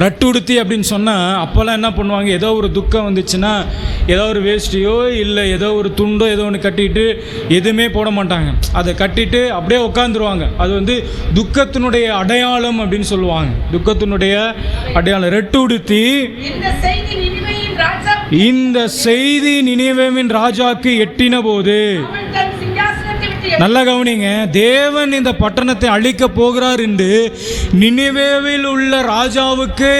ரட்டுடுத்தி அப்படின்னு சொன்னால், அப்போல்லாம் என்ன பண்ணுவாங்க, ஏதோ ஒரு துக்கம் வந்துச்சுன்னா ஏதோ ஒரு வேஷ்டியோ இல்லை ஏதோ ஒரு துண்டோ ஏதோ ஒன்று கட்டிட்டு எதுவுமே போட மாட்டாங்க. அதை கட்டிட்டு அப்படியே உட்காந்துருவாங்க. அது துக்கத்தினுடைய அடையாளம் அப்படின்னு சொல்லுவாங்க. துக்கத்தினுடைய அடையாளம் ரட்டுடுத்தி. இந்த செய்தி நினிவேவின் ராஜாக்கு எட்டின போது நல்ல கவனிங்க. தேவன் இந்த பட்டணத்தை அழிக்க போகிறார் என்று நினிவேவில் உள்ள ராஜாவுக்கு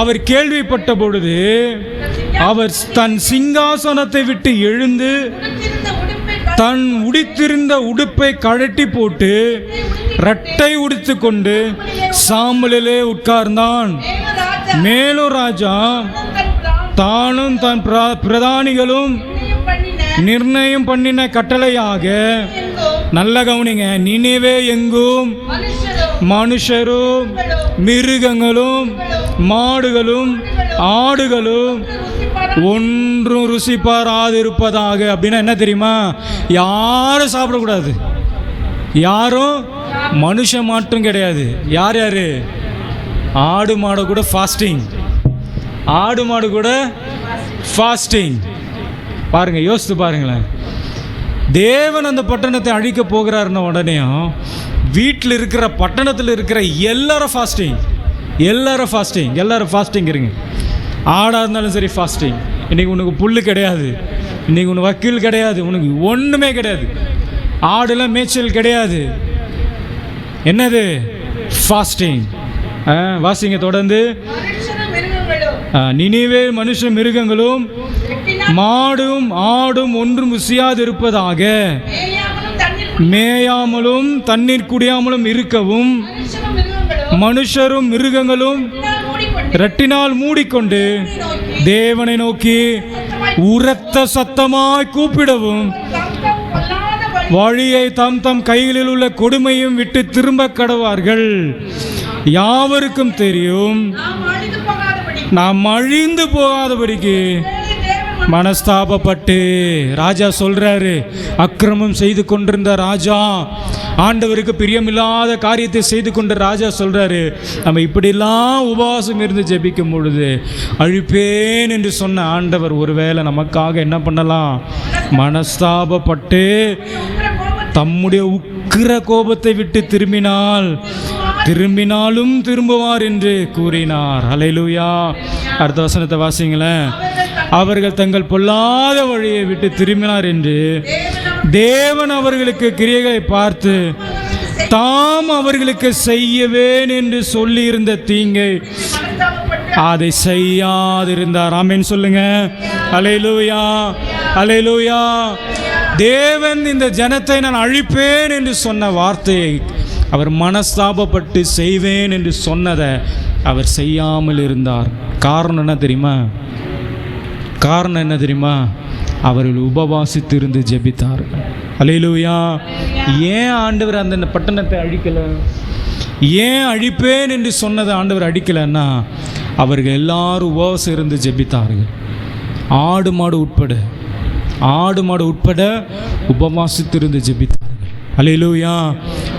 அவர் கேள்விப்பட்ட பொழுது அவர் தன் சிங்காசனத்தை விட்டு எழுந்து தன் உடுத்திருந்த உடுப்பை கழட்டி போட்டு இரட்டை உடுத்து கொண்டு சாம்பலிலே உட்கார்ந்தான். மேலும் ராஜா தானும் தன் பிரதானிகளும் நிர்ணயம் பண்ணின கட்டளையாக, நல்ல கவனிங்க, நினிவே எங்கும் மனுஷரும் மிருகங்களும் மாடுகளும் ஆடுகளும் ஒன்றும் ருசி பாராதிருப்பதாக. அப்படின்னா என்ன தெரியுமா? யாரும் சாப்பிடக்கூடாது, யாரும் மனுஷன் மட்டும் கிடையாது. யார் யார்? ஆடு மாடு கூட ஃபாஸ்டிங், ஆடு மாடு கூட ஃபாஸ்டிங். பாருங்க, யோசித்து பாருங்களேன். தேவன் அந்த பட்டணத்தை அழிக்க போகிறாருன்ன உடனேயும் வீட்டில் இருக்கிற பட்டணத்தில் இருக்கிற எல்லாரும் ஃபாஸ்டிங், எல்லாரும் ஃபாஸ்டிங், எல்லாரும் ஃபாஸ்டிங் இருங்க. ஆடாக இருந்தாலும் சரி ஃபாஸ்டிங். இன்றைக்கி உனக்கு புல் கிடையாது, இன்றைக்கி உனக்கு வக்கீல் கிடையாது, உனக்கு ஒன்றுமே கிடையாது, ஆடுலாம் மேய்ச்சல் கிடையாது. என்னது? ஃபாஸ்டிங். வாசிங்க தொடர்ந்து. நினிவே மனுஷ மிருகங்களும் மாடும் ஆடும் ஒன்றும் ருசியாது இருப்பதாக, மேயாமலும் தண்ணீர் குடியாமலும் இருக்கவும் மனுஷரும் மிருகங்களும் இரட்டினால் மூடிக்கொண்டு தேவனை நோக்கி உரத்த சத்தமாய் கூப்பிடவும் வழியை தம் தம் கைகளில் உள்ள கொடுமையும் விட்டு திரும்ப கடவார்கள். யாவருக்கும் தெரியும் நாம் அழிந்து போகாதபடிக்கு மனஸ்தாபப்பட்டு. ராஜா சொல்றாரு, அக்கிரமம் செய்து கொண்டிருந்த ராஜா, ஆண்டவருக்கு பிரியமில்லாத காரியத்தை செய்து கொண்ட ராஜா சொல்றாரு, நம்ம இப்படிலாம் உபவாசம் இருந்து ஜெபிக்கும் பொழுது அழிப்பேன் என்று சொன்ன ஆண்டவர் ஒருவேளை நமக்காக என்ன பண்ணலாம்? மனஸ்தாபப்பட்டு தம்முடைய உக்கிர கோபத்தை விட்டு திரும்பினாலும் திரும்புவார் என்று கூறினார். ஹல்லேலூயா. அடுத்த வசனத்தை வாசிங்களேன். அவர்கள் தங்கள் பொல்லாத வழியை விட்டு திரும்பினார் என்று தேவன் அவர்களுக்கு கிரியைகளை பார்த்து தாம் அவர்களுக்கு செய்யவேன் என்று சொல்லியிருந்த தீங்கை அதை செய்யாதிருந்தார். ஆமென் சொல்லுங்க. ஹல்லேலூயா, ஹல்லேலூயா. தேவன் இந்த ஜனத்தை நான் அழிப்பேன் என்று சொன்ன வார்த்தையை அவர் மனஸ்தாபப்பட்டு செய்வேன் என்று சொன்னதை அவர் செய்யாமல் இருந்தார். காரணம் என்ன தெரியுமா? காரணம் என்ன தெரியுமா? அவர்கள் உபவாசித்திருந்து ஜெபித்தார்கள். அல்லேலூயா. ஏன் ஆண்டவர் அந்த பட்டணத்தை அழிக்கலை? ஏன் அழிப்பேன் என்று சொன்னதை ஆண்டவர் அடிக்கலைன்னா, அவர்கள் எல்லாரும் உபவாசம் இருந்து ஜெபித்தார்கள். ஆடு மாடு உட்பட உபவாசித்திருந்து ஜெபித்தார்கள். அல்லேலூயா.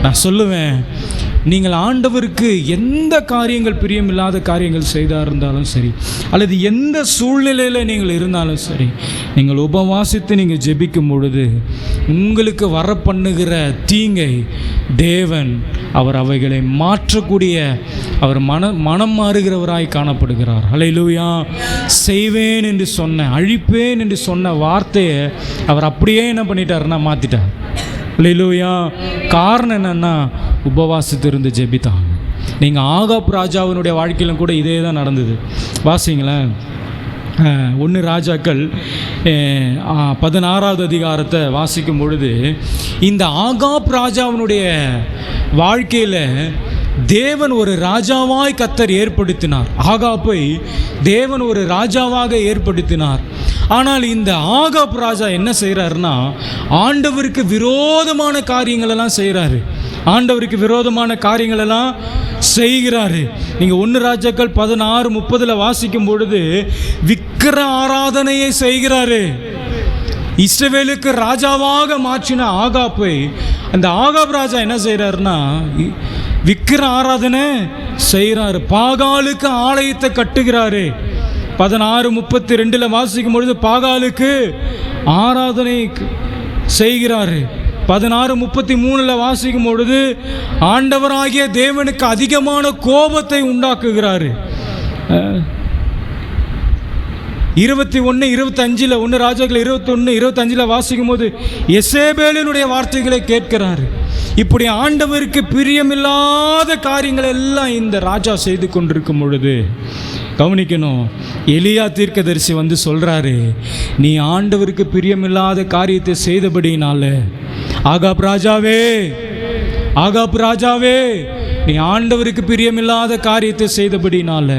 நான் சொல்லுவேன், நீங்கள் ஆண்டவருக்கு எந்த காரியங்கள் பிரியமில்லாத காரியங்கள் செய்தா இருந்தாலும் சரி, அல்லது எந்த சூழ்நிலையில் நீங்கள் இருந்தாலும் சரி, நீங்கள் உபவாசித்து நீங்கள் ஜெபிக்கும் பொழுது உங்களுக்கு வர பண்ணுகிற தீங்கை தேவன் அவர் அவைகளை மாற்றக்கூடிய அவர் மனம் மாறுகிறவராய் காணப்படுகிறார். ஹல்லேலூயா. செய்வேன் என்று சொன்ன, அழிப்பேன் என்று சொன்ன வார்த்தையை அவர் அப்படியே என்ன பண்ணிட்டாருன்னா மாற்றிட்டார். ஹல்லேலூயா. காரணம் என்னன்னா, உபவாசித்திருந்து ஜெபித்தாங்க. நீங்கள் ஆகாப் ராஜாவினுடைய வாழ்க்கையிலும் கூட இதே தான் நடந்தது. வாசிங்களேன். 1 ராஜாக்கள் 16வது அதிகாரத்தை வாசிக்கும் பொழுது, இந்த ஆகாப் ராஜாவினுடைய வாழ்க்கையில் தேவன் ஒரு ராஜாவாய் கர்த்தர் ஏற்படுத்தினார். ஆகாப்பை தேவன் ஒரு ராஜாவாக ஏற்படுத்தினார். ஆனால் இந்த ஆகாப் ராஜா என்ன செய்கிறாருன்னா, ஆண்டவருக்கு விரோதமான காரியங்களெல்லாம் செய்கிறாரு. ஆண்டவருக்கு விரோதமான காரியங்களெல்லாம் செய்கிறாரு. நீங்கள் 1 ராஜாக்கள் 16:30 வாசிக்கும் பொழுது விக்கிர ஆராதனையை செய்கிறாரு. இஸ்ரவேலுக்கு ராஜாவாக மாற்றின ஆகாப்பை அந்த ஆகாப் ராஜா என்ன செய்கிறாருன்னா, விக்கிர ஆராதனை செய்கிறாரு. பாகாலுக்கு ஆலயத்தை கட்டுகிறாரு. 16:32 வாசிக்கும் பொழுது பாகாலுக்கு ஆராதனை செய்கிறாரு. 16:33 வாசிக்கும் பொழுது ஆண்டவராகிய தேவனுக்கு அதிகமான கோபத்தை உண்டாக்குகிறாரு. 21, 25 1 ராஜாக்கள் 21, 25 வாசிக்கும் போது எசேபேலினுடைய வார்த்தைகளை கேட்கிறாரு. இப்படி ஆண்டவருக்கு பிரியமில்லாத காரியங்கள் எல்லாம் இந்த ராஜா செய்து கொண்டிருக்கும் பொழுது கவனிக்கணும், எலியா தீர்க்கதரிசி வந்து சொல்றாரு, நீ ஆண்டவருக்கு பிரியமில்லாத காரியத்தை செய்தபடினால ஆகாப் ராஜாவே நீ ஆண்டவருக்கு பிரியமில்லாத காரியத்தை செய்தபடினால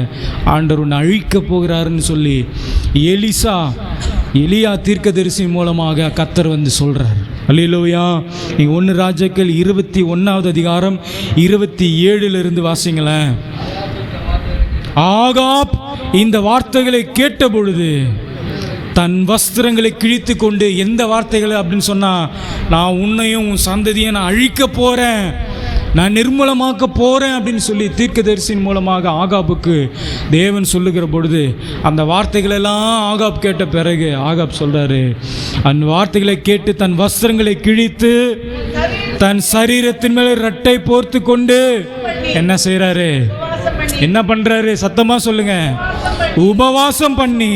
ஆண்டவர் உன்னை அழிக்க போகிறாருன்னு சொல்லி எலியா தீர்க்கதரிசி மூலமாக கர்த்தர் வந்து சொல்றார். அல்லேலூயா. நீங்க 1 ராஜாக்கள் 21வது அதிகாரம் 27 வாசிங்களேன். ஆகாப் இந்த வார்த்தைகளை கேட்ட பொழுது தன் வஸ்திரங்களை கிழித்து கொண்டு, எந்த வார்த்தைகள் அப்படின்னு சொன்னா, நான் உன்னையும் உன் சந்ததியை நான் அழிக்க போறேன், நான் நிர்மூலமாக்க போறேன் அப்படின்னு சொல்லி தீர்க்கதரிசியின் மூலமாக ஆகாபுக்கு தேவன் சொல்லுகிற பொழுது அந்த வார்த்தைகளெல்லாம் ஆகாப் கேட்ட பிறகு ஆகாப் சொல்றாரு, அந்த வார்த்தைகளை கேட்டு தன் வஸ்திரங்களை கிழித்து தன் சரீரத்தின் மேலே ரட்டை போர்த்து கொண்டு என்ன செய்யறாரு, என்ன பண்றாரு, சத்தமா சொல்லுங்க, உபவாசம் பண்ணி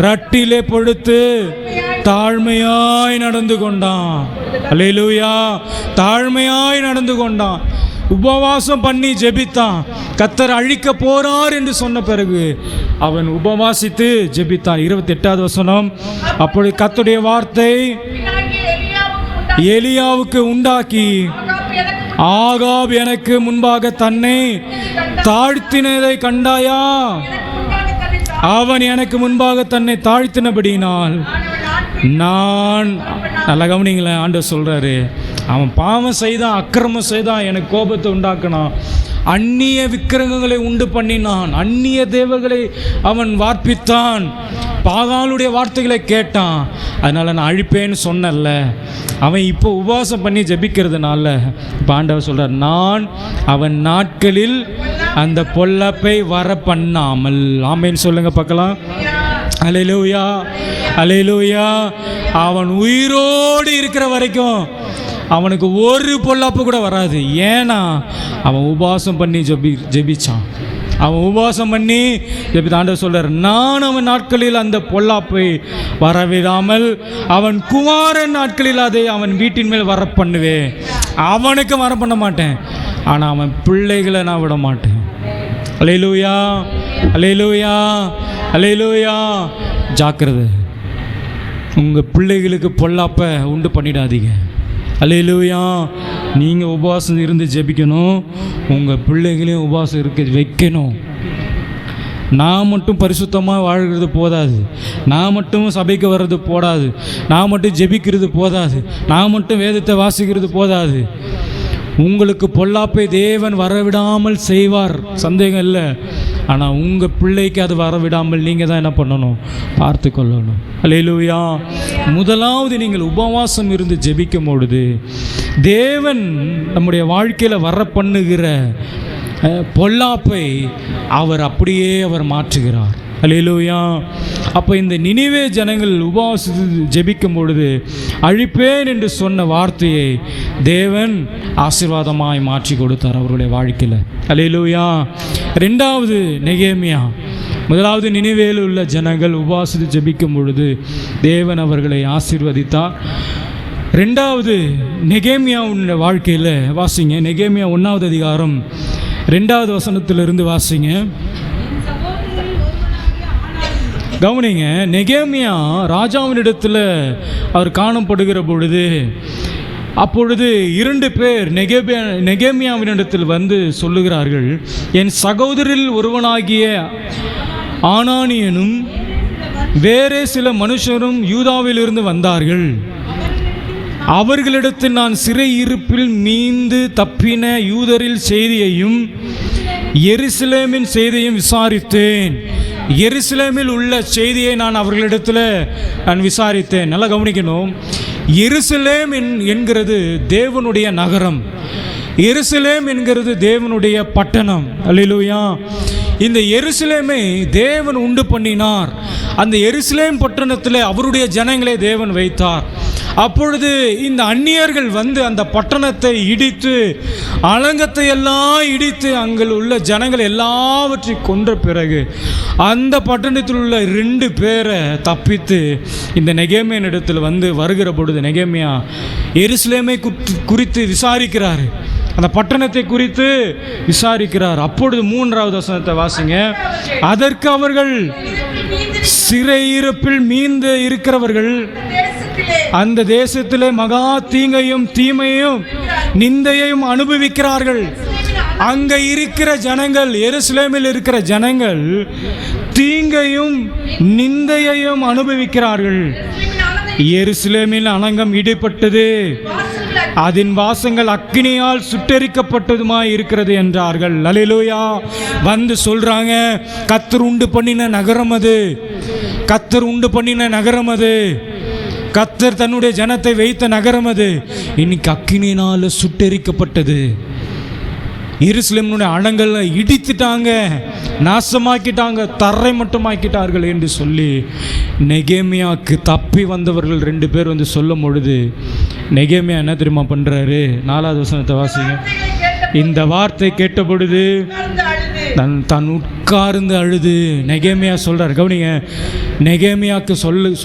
ரட்டிலே படுத்து தாழ்மையாய் நடந்து கொண்டான். அல்லேலூயா. தாழ்மையாய் நடந்து கொண்டான், உபவாசம் பண்ணி ஜெபித்தான். கர்த்தர் அழிக்க போறார் என்று சொன்ன பிறகு அவன் உபவாசித்து ஜெபித்தான். 28வது வசனம், அப்பொழுது கர்த்தருடைய வார்த்தை எலியாவுக்கு உண்டாக்கி, ஆகாப் எனக்கு முன்பாக தன்னை தாழ்த்தினதை கண்டாயா? அவன் எனக்கு முன்பாக தன்னை தாழ்த்தினபடியினால் நான், நல்லா கவனிங்களேன், ஆண்டவர் சொல்றாரு, அவன் பாவம் செய்தான், அக்கிரமம் செய்தான், எனக்கு கோபத்தை உண்டாக்கினான், அந்நிய விக்கிரகங்களை உண்டு பண்ணினான், அந்நிய தேவர்களை அவன் வார்ப்பித்தான், பாகாலுடைய வார்த்தைகளை கேட்டான், அதனால நான் அழிப்பேன்னு சொன்னல. அவன் இப்போ உபவாசம் பண்ணி ஜெபிக்கிறதுனால இப்போ ஆண்டவர் சொல்றார், நான் அவன் நாட்களில் அந்த பொல்லாப்பை வர பண்ணாமல். ஆமேன்னு சொல்லுங்க பார்க்கலாம். அல்லேலூயா, அல்லேலூயா. அவன் உயிரோடு இருக்கிற வரைக்கும் அவனுக்கு ஒரு பொல்லாப்பு கூட வராது. ஏன்னா அவன் உபவாசம் பண்ணி ஜெபிச்சான். அவன் உபவாசம் பண்ணி ஜெபித்த. ஆண்டவர் சொல்றார், நான் அவன் நாட்களில் அந்த பொல்லாப்பை வரவிடாமல் அவன் குமாரன் நாட்களில் அதை அவன் வீட்டின் மேல் வர பண்ணுவேன். அவனுக்கு வர பண்ண மாட்டேன், ஆனால் அவன் பிள்ளைகளை நான் விட மாட்டேன். அல்லேலூயா, அல்லேலூயா, அல்லேலூயா. ஜாக்கிரதை, உங்கள் பிள்ளைகளுக்கு பொல்லாப்பை உண்டு பண்ணிடாதீங்க. அல்லேலூயா. நீங்கள் உபவாசம் இருந்து ஜெபிக்கணும், உங்கள் பிள்ளைகளையும் உபவாசம் இருக்க வைக்கணும். நான் மட்டும் பரிசுத்தமாக வாழ்கிறது போதாது, நான் மட்டும் சபைக்கு வர்றது போதாது, நான் மட்டும் ஜெபிக்கிறது போதாது, நான் மட்டும் வேதத்தை வாசிக்கிறது போதாது. உங்களுக்கு பொல்லாப்பை தேவன் வரவிடாமல் செய்வார், சந்தேகம் இல்லை. ஆனால் உங்கள் பிள்ளைக்கு அது வரவிடாமல் நீங்கள் தான் என்ன பண்ணணும், பார்த்து கொள்ளணும். அல்லேலூயா. முதலாவது நீங்கள் உபவாசம் இருந்து ஜெபிக்கும் பொழுது தேவன் நம்முடைய வாழ்க்கையில் வர பண்ணுகிற பொல்லாப்பை அவர் மாற்றுகிறார். அல்லேலூயா. அப்போ இந்த நினிவே ஜனங்கள் உபவாசித்து ஜெபிக்கும் பொழுது அழிப்பேன் என்று சொன்ன வார்த்தையை தேவன் ஆசீர்வாதமாய் மாற்றி கொடுத்தார் அவருடைய வாழ்க்கையில். அல்லேலூயா. ரெண்டாவது நெகேமியா. முதலாவது நினிவேயில் உள்ள ஜனங்கள் உபவாசித்து ஜெபிக்கும் பொழுது தேவன் அவர்களை ஆசீர்வதித்தார். ரெண்டாவது நெகேமியாவுடைய வாழ்க்கையில் வாசிங்க. நெகேமியா 1வது அதிகாரம் 2வது வசனத்திலிருந்து வாசிங்க. கவனிங்க. நெகேமியா ராஜாவினிடத்தில் அவர் காணப்படுகிற பொழுது அப்பொழுது 2 பேர் நெகேமியாவினிடத்தில் வந்து சொல்லுகிறார்கள், என் சகோதரில் ஒருவனாகிய ஆனானியனும் வேறே சில மனுஷரும் யூதாவிலிருந்து வந்தார்கள். அவர்களிடத்தில் நான் சிறை இருப்பில் மீந்து தப்பின யூதரில் செய்தியையும் எருசலேமின் செய்தியையும் விசாரித்தேன். எருசலேமில் உள்ள செய்தியை நான் அவர்களிடத்தில் விசாரித்தேன். நல்லா கவனிக்கணும். எருசலேம் என்கிறது தேவனுடைய நகரம், எருசலேம் என்கிறது தேவனுடைய பட்டணம். அல்லேலூயா. இந்த எருசலேமை தேவன் உண்டு பண்ணினார். அந்த எருசலேம் பட்டணத்தில் அவருடைய ஜனங்களை தேவன் வைத்தார். அப்பொழுது இந்த அந்நியர்கள் வந்து அந்த பட்டணத்தை இடித்து, அலங்கத்தை எல்லாம் இடித்து, அங்கே உள்ள ஜனங்கள் எல்லாவற்றையும் கொன்ற பிறகு அந்த பட்டணத்தில் உள்ள 2 பேரை தப்பித்து இந்த நெகேமியா இடத்தில் வந்து வருகிற பொழுது நெகேமியா எருசலேமை குறித்து விசாரிக்கிறார், அந்த பட்டணத்தை குறித்து விசாரிக்கிறார். அப்பொழுது 3வது வசனத்தை வாசிங்க. அதற்கு அவர்கள், சிறையிருப்பில் மீந்து இருக்கிறவர்கள் அந்த தேசத்திலே மகா தீங்கையும் தீமையும் நிந்தையையும் அனுபவிக்கிறார்கள். அங்க இருக்கிற ஜனங்கள், எருசலேமில் இருக்கிற ஜனங்கள் தீங்கையும் நிந்தையையும் அனுபவிக்கிறார்கள். எருசலேமின் அலங்கம் இடிபட்டது, அதன் வாசங்கள் அக்கினியால் சுட்டெரிக்கப்பட்டதுமாய் இருக்கிறது என்றார்கள். அல்லேலூயா. வந்து சொல்றாங்க, கர்த்தர் உண்டு பண்ணின நகரம் அது, கர்த்தர் உண்டு பண்ணின நகரம் அது, கர்த்தர் தன்னுடைய ஜனத்தை வைத்த நகரம் அது இன்னைக்கு அக்கினியினால் சுட்டெரிக்கப்பட்டது. எருசலேமினுடைய அலங்களை இடித்துட்டாங்க, நாசமாக்கிட்டாங்க, தரை மட்டும் ஆக்கிட்டார்கள் என்று சொல்லி நெகேமியாவுக்கு தப்பி வந்தவர்கள் 2 பேர் வந்து சொல்லும் பொழுது நெகேமியா என்ன தெரியுமா பண்ணுறாரு? 4வது வசனத்தை வாசிங்க. இந்த வார்த்தை கேட்ட பொழுது தான் உட்கார்ந்து அழுது நெகேமியா சொல்கிறார். கவனிங்க, நெகேமியாவுக்கு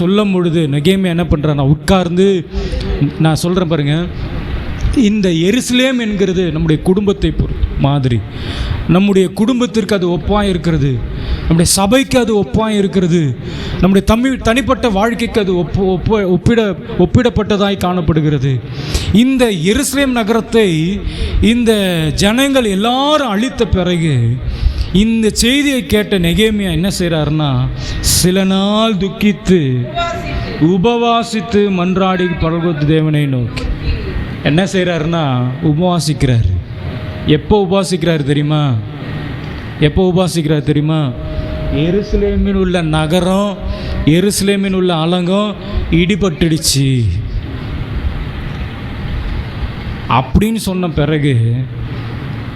சொல்லும் பொழுது நெகேமியா என்ன பண்ணுறார்? நான் உட்கார்ந்து, நான் சொல்கிறேன் பாருங்க, இந்த எருசலேம் என்கிறது நம்முடைய குடும்பத்தை மாதிரி, நம்முடைய குடும்பத்திற்கு அது ஒப்பாக இருக்கிறது, நம்முடைய சபைக்கு அது ஒப்பாக இருக்கிறது, நம்முடைய தனிப்பட்ட வாழ்க்கைக்கு அது ஒப்பிடப்பட்டதாய் காணப்படுகிறது. இந்த எருசலேம் நகரத்தை இந்த ஜனங்கள் எல்லாரும் அழித்த பிறகு இந்த செய்தியை கேட்ட நெகேமியா என்ன செய்கிறாருன்னா, சில நாள் துக்கித்து உபவாசித்து மன்றாடி பரலோக தேவனை நோக்கி என்ன செய்கிறாருன்னா உபவாசிக்கிறார். எப்போ உபவாசிக்கிறார் தெரியுமா? எப்போ உபவாசிக்கிறார் தெரியுமா? எருசலேமில் உள்ள நகரம், எருசலேமில் உள்ள அலங்கம் இடிபட்டுடுச்சு அப்படின்னு சொன்ன பிறகு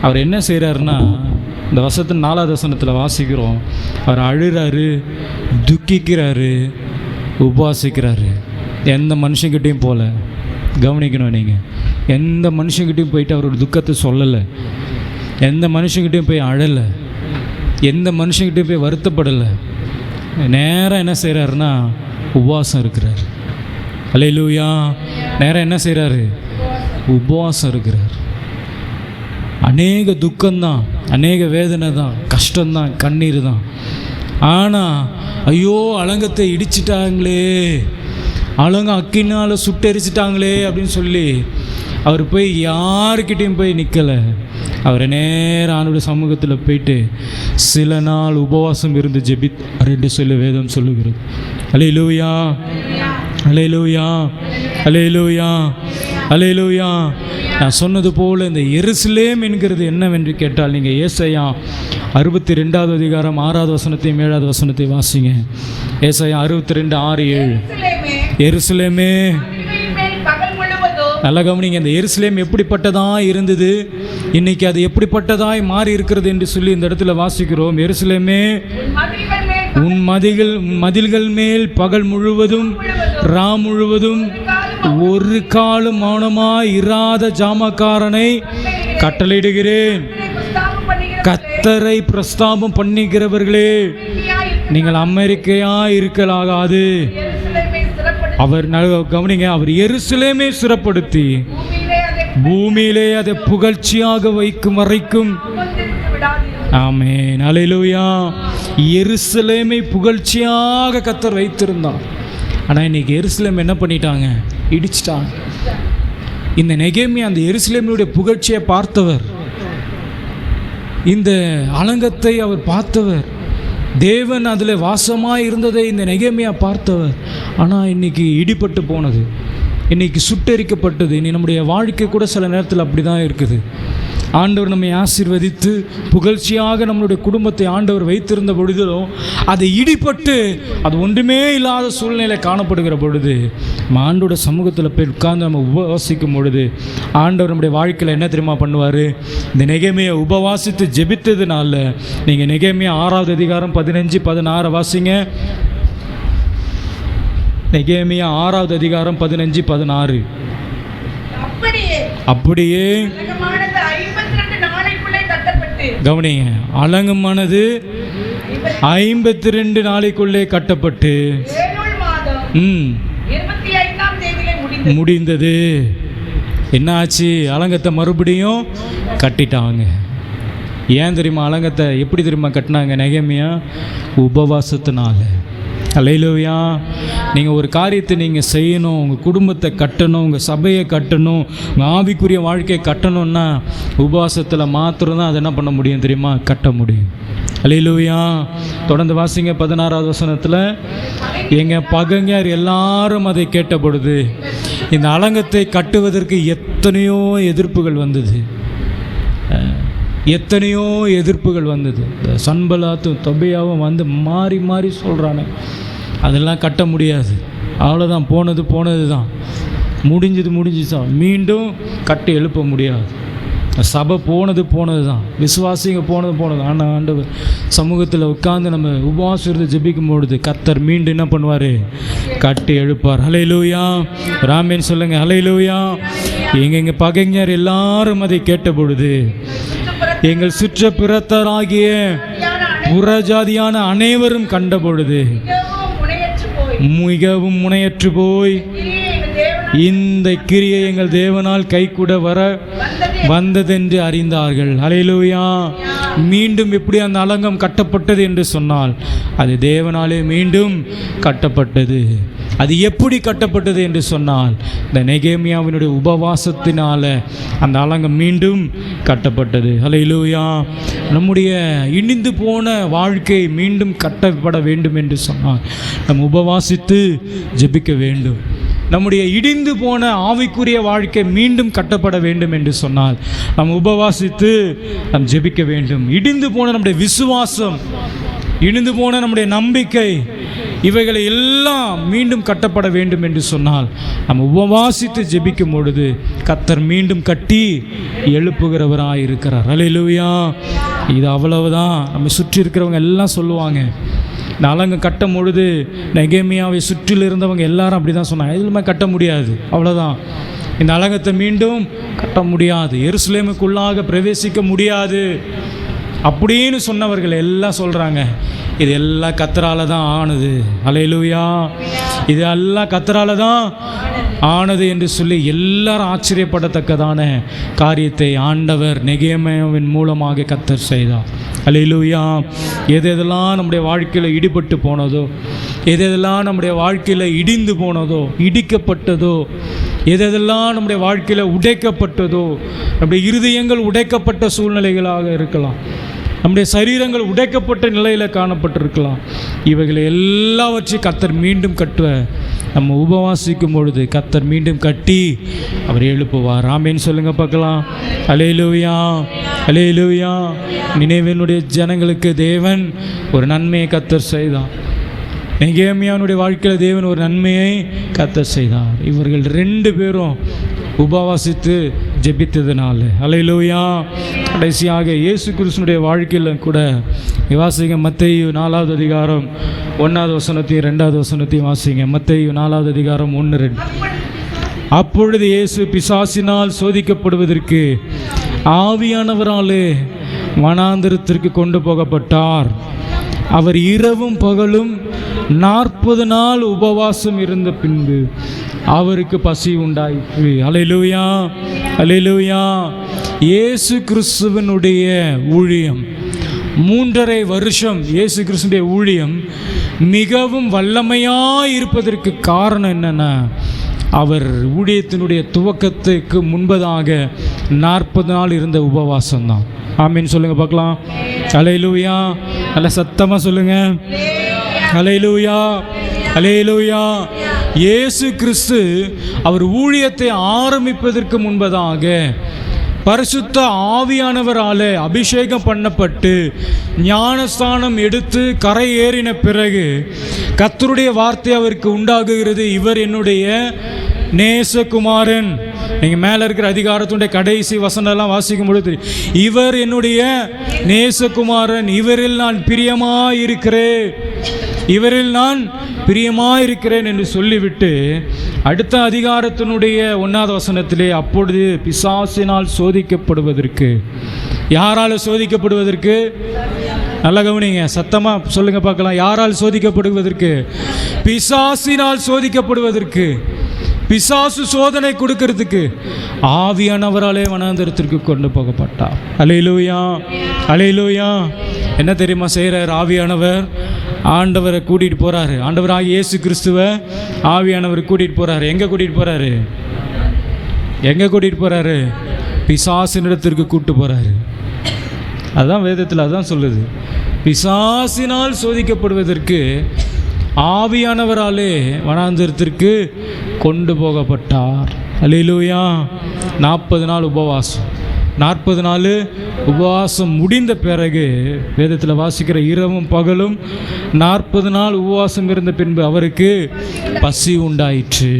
அவர் என்ன செய்கிறாருன்னா, இந்த வசனத்தின் 4வது வசனத்தில் வாசிக்கிறோம், அவர் அழுகிறாரு, துக்கிக்கிறாரு, உபவாசிக்கிறாரு. எந்த மனுஷங்கிட்டையும் போல, கவனிக்கணும் நீங்கள், எந்த மனுஷங்கிட்டையும் போயிட்டு அவரோட துக்கத்தை சொல்லலை, எந்த மனுஷங்கிட்டையும் போய் அழலை, எந்த மனுஷங்கிட்டையும் போய் வருத்தப்படலை. நேராக என்ன செய்கிறாருன்னா உபவாசம் இருக்கிறார். அல்லேலூயா. நேராக என்ன செய்கிறாரு? உபவாசம் இருக்கிறார். அநேக துக்கம்தான், அநேக வேதனை தான், கஷ்டம்தான், கண்ணீர் தான். ஆனால் ஐயோ அலங்கத்தை இடிச்சிட்டாங்களே, அலங்க அக்கினால் சுட்டெரிச்சிட்டாங்களே அப்படின்னு சொல்லி அவர் போய் யாருக்கிட்டையும் போய் நிற்கலை. அவர் நேரம் ஆண்டவருடைய சமூகத்தில் போயிட்டு சில நாள் உபவாசம் இருந்து ஜெபித்தார் சொல்லி வேதம் சொல்லுகிறது. அல்லேலூயா, அல்லேலூயா, அல்லேலூயா, அல்லேலூயா. நான் சொன்னது போல் இந்த எருசலேம் என்கிறது என்னவென்று கேட்டால், நீங்கள் ஏசாயா 62வது அதிகாரம் 6வது வசனத்தையும் 7வது வசனத்தை வாசிங்க. ஏசாயா 62:6-7. எருசலேமே, நல்லா கவனிங்க, இந்த எருசலேம் எப்படிப்பட்டதாய் இருந்தது, இன்னைக்கு அது எப்படிப்பட்டதாய் மாறி இருக்கிறது என்று சொல்லி இந்த இடத்துல வாசிக்கிறோம். எருசலேமே, உன் மதில்கள் மேல் பகல் முழுவதும் ரா முழுவதும் ஒரு காலம் மௌனமாய் இராத ஜாமக்காரனை கட்டளையிடுகிறேன். கர்த்தரை பிரஸ்தாபம் பண்ணுகிறவர்களே, நீங்கள் அமெரிக்கையாய் இருக்கலாகாது. அவர் கவனிங்க, அவர் எருசலேமை சிறப்படுத்தி பூமியிலே அதை புகழ்ச்சியாக வைக்கும் வரைக்கும். ஆமென், அல்லேலூயா. எருசலேமை புகழ்ச்சியாக கர்த்தர் வைத்திருந்தார். ஆனால் இன்னைக்கு எருசலேம் என்ன பண்ணிட்டாங்க? இடிச்சிட்டாங்க. இந்த நெகேமியா அந்த எருசலேமினுடைய புகழ்ச்சியை பார்த்தவர், இந்த அலங்கத்தை அவர் பார்த்தவர், தேவன் அதில் வாசமாக இருந்ததை இந்த நெகேமியா பார்த்தவர். ஆனால் இன்றைக்கி இடிபட்டு போனது, இன்றைக்கி சுட்டெரிக்கப்பட்டது. இனி நம்முடைய வாழ்க்கை கூட சில நேரத்தில் அப்படி தான் இருக்குது. ஆண்டவர் நம்மை ஆசீர்வதித்து புகழ்ச்சியாக நம்மளுடைய குடும்பத்தை ஆண்டவர் வைத்திருந்த பொழுதிலும் அதை இடிபட்டு அது ஒன்றுமே இல்லாத சூழ்நிலை காணப்படுகிற பொழுது ஆண்டோட சமூகத்தில் போய் உட்கார்ந்து நம்ம உபவாசிக்கும் பொழுது ஆண்டவர் நம்முடைய வாழ்க்கையில் என்ன தெரியுமா பண்ணுவார்? இந்த நெகேமியா உபவாசித்து ஜெபித்ததுனால, நீங்கள் நெகேமியா 6வது அதிகாரம் 15-16 வாசிங்க. நெகேமியா 6வது அதிகாரம் 15, 16. அப்படியே கவனிங்க, அலங்கமானது 52 நாளைக்குள்ளே கட்டப்பட்டு முடிந்தது. என்ன ஆச்சு? அலங்கத்தை மறுபடியும் கட்டிட்டாங்க. ஏன் தெரியுமா? அலங்கத்தை எப்படி தெரியுமா கட்டினாங்க? நெகேமியா உபவாசத்தினால. அல்லேலூயா. நீங்கள் ஒரு காரியத்தை நீங்கள் செய்யணும், உங்கள் குடும்பத்தை கட்டணும், உங்கள் சபையை கட்டணும், உங்கள் ஆவிக்குரிய வாழ்க்கையை கட்டணும்னா உபவாசத்தில் மாத்திரம்தான் அதை என்ன பண்ண முடியும் தெரியுமா? கட்ட முடியும். அல்லேலூயா. தொடர்ந்து வாசிங்க 16வது வசனத்தில். எங்கள் பகைஞர் எல்லாரும் அதை கேட்ட பொழுது இந்த அலங்கத்தை கட்டுவதற்கு எத்தனையோ எதிர்ப்புகள் வந்தது. எத்தனையோ எதிர்ப்புகள் வந்தது. இந்த சன்பலாத்தும் தொபியாவும் வந்து மாறி மாறி சொல்கிறானே, அதெல்லாம் கட்ட முடியாது, அவ்வளோதான், போனது தான், முடிஞ்சது தான், மீண்டும் கட்டி எழுப்ப முடியாது. சபை போனது தான், விசுவாசிங்க போனது. ஆனால் ஆண்டவர் சமூகத்தில் உட்கார்ந்து நம்ம உபவாசம் இருந்து ஜெபிக்கும் பொழுது கர்த்தர் மீண்டும் என்ன பண்ணுவார்? கட்டி எழுப்பார். ஹல்லேலூயா. ராமேன் சொல்லுங்க, ஹல்லேலூயா. எங்கள் பகைஞர் எல்லாரும் அதை கேட்ட பொழுது, எங்கள் சுற்றப்புறத்தராகிய புறஜாதியான அனைவரும் கண்ட பொழுது மிகவும் முனையற்று போய் இந்த கிரியை எங்கள் தேவனால் கைகூட வந்ததென்று அறிந்தார்கள். அல்லேலூயா. மீண்டும் எப்படி அந்த அலங்கம் கட்டப்பட்டது என்று சொன்னால் அது தேவனாலே மீண்டும் கட்டப்பட்டது. அது எப்படி கட்டப்பட்டது என்று சொன்னால் இந்த நெகேமியாவினுடைய உபவாசத்தினால அந்த அலங்கம் மீண்டும் கட்டப்பட்டது. அல்லேலூயா. நம்முடைய இடிந்து போன வாழ்க்கை மீண்டும் கட்டப்பட வேண்டும் என்று சொன்னால் நம் உபவாசித்து ஜெபிக்க வேண்டும். நம்முடைய இடிந்து போன ஆவிக்குரிய வாழ்க்கை மீண்டும் கட்டப்பட வேண்டும் என்று சொன்னால் நாம் உபவாசித்து நாம் ஜெபிக்க வேண்டும். இடிந்து போன நம்முடைய விசுவாசம், இடிந்து போன நம்முடைய நம்பிக்கை, இவைகளை எல்லாம் மீண்டும் கட்டப்பட வேண்டும் என்று சொன்னால் நாம் உபவாசித்து ஜெபிக்கும் பொழுது கர்த்தர் மீண்டும் கட்டி எழுப்புகிறவராக இருக்கிறார். அல்லேலூயா. இது அவ்வளவுதான். நம்ம சுற்றி இருக்கிறவங்க எல்லாம் சொல்லுவாங்க, இந்த அலங்கம் கட்டும் பொழுது நெகேமியாவை சுற்றில் இருந்தவங்க எல்லாரும் அப்படி தான் சொன்னாங்க, எதுவுமே கட்ட முடியாது, அவ்வளோதான், இந்த அலங்கத்தை மீண்டும் கட்ட முடியாது, எருசலேமுக்குள்ளாக பிரவேசிக்க முடியாது அப்படின்னு சொன்னவர்கள் எல்லாம் சொல்கிறாங்க, இது எல்லாம் கர்த்தரால தான் ஆனது. அல்லேலூயா. இது எல்லாம் கர்த்தரால தான் ஆனது என்று சொல்லி எல்லாரும் ஆச்சரியப்படத்தக்கதான காரியத்தை ஆண்டவர் நெகேமியாவின் மூலமாக கர்த்தர் செய்தார். அல்லேலூயா. எதெல்லாம் நம்முடைய வாழ்க்கையில் இடிபட்டு போனதோ, எதெல்லாம் நம்முடைய வாழ்க்கையில் இடிந்து போனதோ, இடிக்கப்பட்டதோ, எதெல்லாம் நம்முடைய வாழ்க்கையில் உடைக்கப்பட்டதோ, நம்முடைய இருதயங்கள் உடைக்கப்பட்ட சூழ்நிலைகளாக இருக்கலாம், நம்முடைய சரீரங்கள் உடைக்கப்பட்ட நிலையில் காணப்பட்டிருக்கலாம், இவைகளை எல்லாவற்றையும் கர்த்தர் மீண்டும் கட்டுவ நம்ம உபவாசிக்கும் பொழுது கர்த்தர் மீண்டும் கட்டி அவர் எழுப்புவார். ஆமேன்னு சொல்லுங்க பார்க்கலாம். அல்லேலூயா. அல்லேலூயா. நினைவேனுடைய ஜனங்களுக்கு தேவன் ஒரு நன்மையை கர்த்தர் செய்தார். நெகேமியாவுடைய வாழ்க்கையில் தேவன் ஒரு நன்மையை கர்த்தர் செய்தார். இவர்கள் 2 பேரும் உபவாசித்து ஜெபித்ததுனால. அல்லேலூயா. கடைசியாக இயேசு கிறிஸ்துனுடைய வாழ்க்கையில் கூட வாசிங்க, மத்தேயு 4வது அதிகாரம் 1வது வசனத்தையும் 2வது வசனத்தையும் வாசிங்க. மத்தேயு 4வது அதிகாரம் 1-2. அப்பொழுது இயேசு பிசாசினால் சோதிக்கப்படுவதற்கு ஆவியானவராலே வனாந்திரத்திற்கு கொண்டு போகப்பட்டார். அவர் இரவும் பகலும் 40 நாள் உபவாசம் இருந்த பின்பு அவருக்கு பசி உண்டாயிற்று. அல்லேலூயா. அல்லேலூயா. இயேசு கிறிஸ்துவனுடைய ஊழியம் 3.5 வருஷம், இயேசு கிறிஸ்துடைய ஊழியம் மிகவும் வல்லமையாக இருப்பதற்கு காரணம் என்னென்னா, அவர் ஊழியத்தினுடைய துவக்கத்துக்கு முன்பதாக 40 நாள் இருந்த உபவாசம் தான். ஆமீன் சொல்லுங்க பார்க்கலாம். அல்லேலூயா. நல்ல சத்தமாக சொல்லுங்க. அல்லேலூயா. அல்லேலூயா. இயேசு கிறிஸ்து அவர் ஊழியத்தை ஆரம்பிப்பதற்கு முன்பதாக பரிசுத்த ஆவியானவராலே அபிஷேகம் பண்ணப்பட்டு ஞானஸ்தானம் எடுத்து கரை ஏறின பிறகு கர்த்தருடைய வார்த்தை அவருக்கு உண்டாகுகிறது, இவர் என்னுடைய நேசகுமாரன். நீங்கள் மேலே இருக்கிற அதிகாரத்துடைய கடைசி வசனம்லாம் வாசிக்கும் பொழுது, இவர் என்னுடைய நேசகுமாரன், இவரில் நான் பிரியமாக இருக்கிறேன், இவரில் நான் பிரியமாயிருக்கிறேன் என்று சொல்லிவிட்டு அடுத்த அதிகாரத்தினுடைய 1வது வசனத்திலே, அப்பொழுது பிசாசினால் சோதிக்கப்படுவதற்கு, யாரால் சோதிக்கப்படுவதற்கு? நல்லா கவனிங்க, சத்தமாக சொல்லுங்க பார்க்கலாம். யாரால் சோதிக்கப்படுவதற்கு? பிசாசினால் சோதிக்கப்படுவதற்கு. பிசாசு சோதனை கொடுக்கிறதுக்கு ஆவியானவராலே வனாந்தரத்திற்கு கொண்டு போகப்பட்டார். அல்லேலூயா, அல்லேலூயா. என்ன தெரியுமா செய்கிறார் ஆவியானவர்? ஆண்டவரை கூட்டிகிட்டு போகிறாரு. ஆண்டவராகிய இயேசு கிறிஸ்துவை ஆவியானவர் கூட்டிகிட்டு போகிறாரு. எங்கே கூட்டிகிட்டு போகிறாரு? எங்கே கூட்டிகிட்டு போகிறாரு? பிசாசினிடத்திற்கு கூப்பிட்டு போகிறாரு. அதுதான் வேதத்தில் அதுதான் சொல்லுது. பிசாசினால் சோதிக்கப்படுவதற்கு ஆவியானவராலே வனாந்தரத்திற்கு கொண்டு போகப்பட்டார். அல்லேலூயா. 40 நாள் உபவாசம். 40 நாள் உபவாசம் முடிந்த பிறகு வேதத்தில் வாசிக்கிற இரவும் பகலும் 40 நாள் உபவாசம் இருந்த பின்பு அவருக்கு பசி உண்டாயிற்று.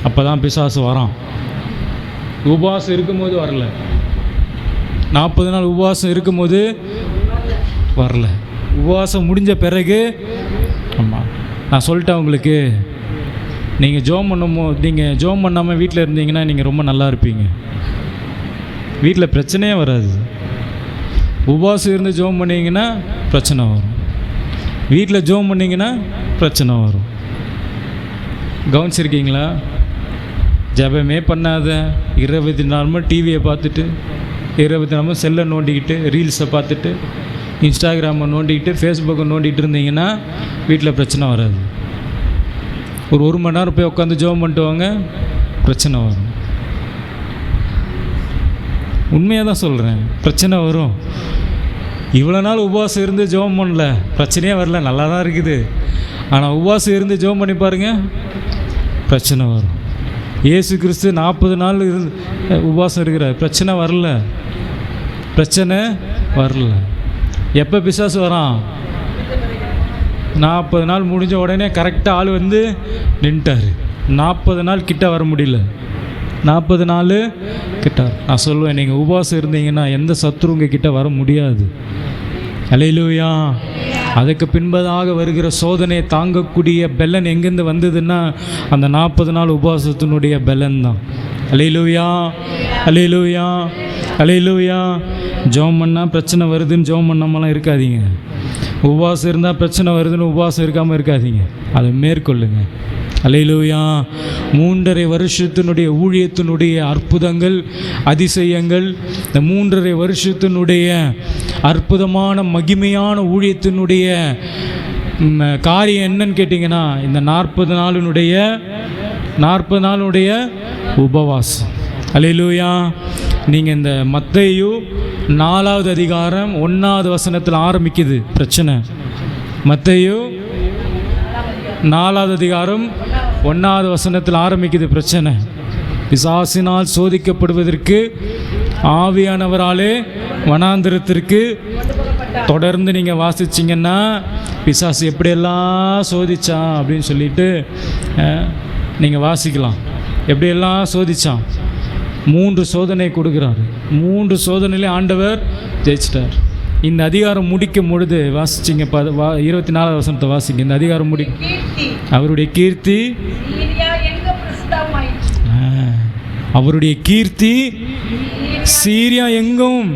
அப்போ தான் பிசாசு வரான். உபவாசம் இருக்கும்போது வரல. 40 நாள் உபவாசம் இருக்கும்போது வரல. உபவாசம் முடிஞ்ச பிறகு, ஆமாம், நான் சொல்லிட்டேன் உங்களுக்கு, நீங்கள் ஜெபம் பண்ணாமல் வீட்டில் இருந்தீங்கன்னா நீங்கள் ரொம்ப நல்லா இருப்பீங்க. வீட்டில் பிரச்சனையே வராது. உபவாசம் இருந்து ஜெபம் பண்ணிங்கன்னா பிரச்சனை வரும். வீட்டில் ஜெபம் பண்ணிங்கன்னா பிரச்சனை வரும். கவனிச்சிருக்கீங்களா? ஜெபமே பண்ணாத 24 மணி டிவியை பார்த்துட்டு, 24 மணி செல்லை நோண்டிக்கிட்டு, ரீல்ஸை பார்த்துட்டு, இன்ஸ்டாகிராமை நோண்டிக்கிட்டு, ஃபேஸ்புக்கை நோண்டிகிட்டு இருந்தீங்கன்னா வீட்டில் பிரச்சனை வராது. ஒரு 1 மணி நேரம் போய் உட்காந்து ஜெபம் பண்ணிட்டு வாங்க, பிரச்சனை வரும். உண்மையாக தான் சொல்கிறேன், பிரச்சனை வரும். இவ்வளோ நாள் உபவாசம் இருந்து ஜெபம் பண்ணல, பிரச்சனையே வரல, நல்லா தான் இருக்குது. ஆனால் உபவாசம் இருந்து ஜெபம் பண்ணி பாருங்கள், பிரச்சனை வரும். இயேசு கிறிஸ்து 40 நாள் இருந்து உபவாசம் இருக்கிறார், பிரச்சனை வரல. பிரச்சனை வரல. எப்போ பிசாசு வரான்? 40 நாள் முடிஞ்ச உடனே கரெக்டாக ஆள் வந்து நின்ட்டார். 40 நாள் கிட்ட வர முடியல. 40 நாள் கிட்ட. நான் சொல்லுவேன், நீங்கள் உபவாசம் இருந்தீங்கன்னா எந்த சத்துருங்க கிட்ட வர முடியாது. அல்லேலூயா. அதுக்கு பின்பதாக வருகிற சோதனையை தாங்கக்கூடிய பெலன் எங்கேருந்து வந்ததுன்னா அந்த 40 நாள் உபவாசத்தினுடைய பெலன் தான். அல்லேலூயா, அல்லேலூயா, அல்லேலூயா. ஜெபம் பண்ணால் பிரச்சனை வருதுன்னு ஜெபம் பண்ணாமலாம் இருக்காதீங்க. உபவாசம் இருந்தால் பிரச்சனை வருதுன்னு உபவாசம் இருக்காமல் இருக்காதீங்க. அதை மேற்கொள்ளுங்க. அல்லேலூயா. 3.5 வருஷத்தினுடைய ஊழியத்தினுடைய அற்புதங்கள், அதிசயங்கள், இந்த 3.5 வருஷத்தினுடைய அற்புதமான மகிமையான ஊழியத்தினுடைய காரியம் என்னன்னு கேட்டிங்கன்னா இந்த 40 நாளுடைய உபவாசம். அல்லேலூயா. நீங்கள் இந்த மத்தேயு 4வது அதிகாரம் 1வது வசனத்தில் ஆரம்பிக்குது பிரச்சனை. மத்தேயு 4வது அதிகாரம் 1வது வசனத்தில் ஆரம்பிக்குது பிரச்சனை. பிசாசினால் சோதிக்கப்படுவதற்கு ஆவியானவராலே வனாந்திரத்திற்கு. தொடர்ந்து நீங்கள் வாசிச்சிங்கன்னா பிசாசு எப்படியெல்லாம் சோதிச்சான் அப்படின்னு சொல்லிட்டு நீங்கள் வாசிக்கலாம். எப்படியெல்லாம் சோதிச்சான். 3 சோதனை கொடுக்குறாரு. 3 சோதனையிலே ஆண்டவர் ஜெயிச்சிட்டார். இந்த அதிகாரம் முடிக்கும் பொழுது வாசிச்சிங்க, 24வது வசனத்தை வாசிங்க. இந்த அதிகாரம் அவருடைய கீர்த்தி, அவருடைய கீர்த்தி சீரியா எங்கும்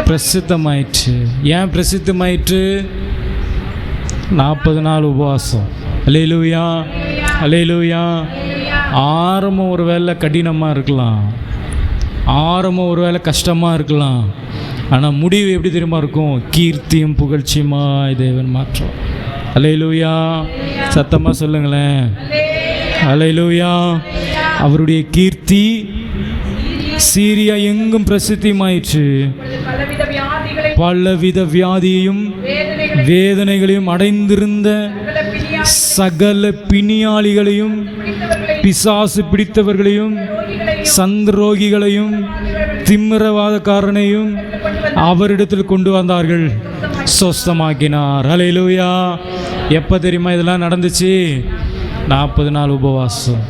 பிரசித்தமாயிற்று. ஏன் பிரசித்தமாயிற்று? 40 நாள் உபவாசம். அல்லேலூயா, அல்லேலூயா. ஆரம்பம் ஒரு வேளை கடினமாக இருக்கலாம், ஆரம்பம் ஒரு வேளை கஷ்டமாக இருக்கலாம், ஆனால் முடிவு எப்படி தெரியுமா இருக்கும்? கீர்த்தியும் புகழ்ச்சியுமாய் தேவன் மாற்றம். அல்லேலூயா. சத்தமாக சொல்லுங்களேன். அல்லேலூயா. அவருடைய கீர்த்தி சீரியா எங்கும் பிரசித்தியமாயிற்று. பலவித வியாதியையும் வேதனைகளையும் அடைந்திருந்த சகல பிணியாளிகளையும், பிசாசு பிடித்தவர்களையும், சந்திரோகிகளையும், திமிரவாதக்காரனையும் அவரிடத்தில் கொண்டு வந்தார்கள், சொஸ்தமாக்கினார். அல்லேலூயா. எப்போ தெரியுமா இதெல்லாம் நடந்துச்சு? 40 நாள் உபவாசம்.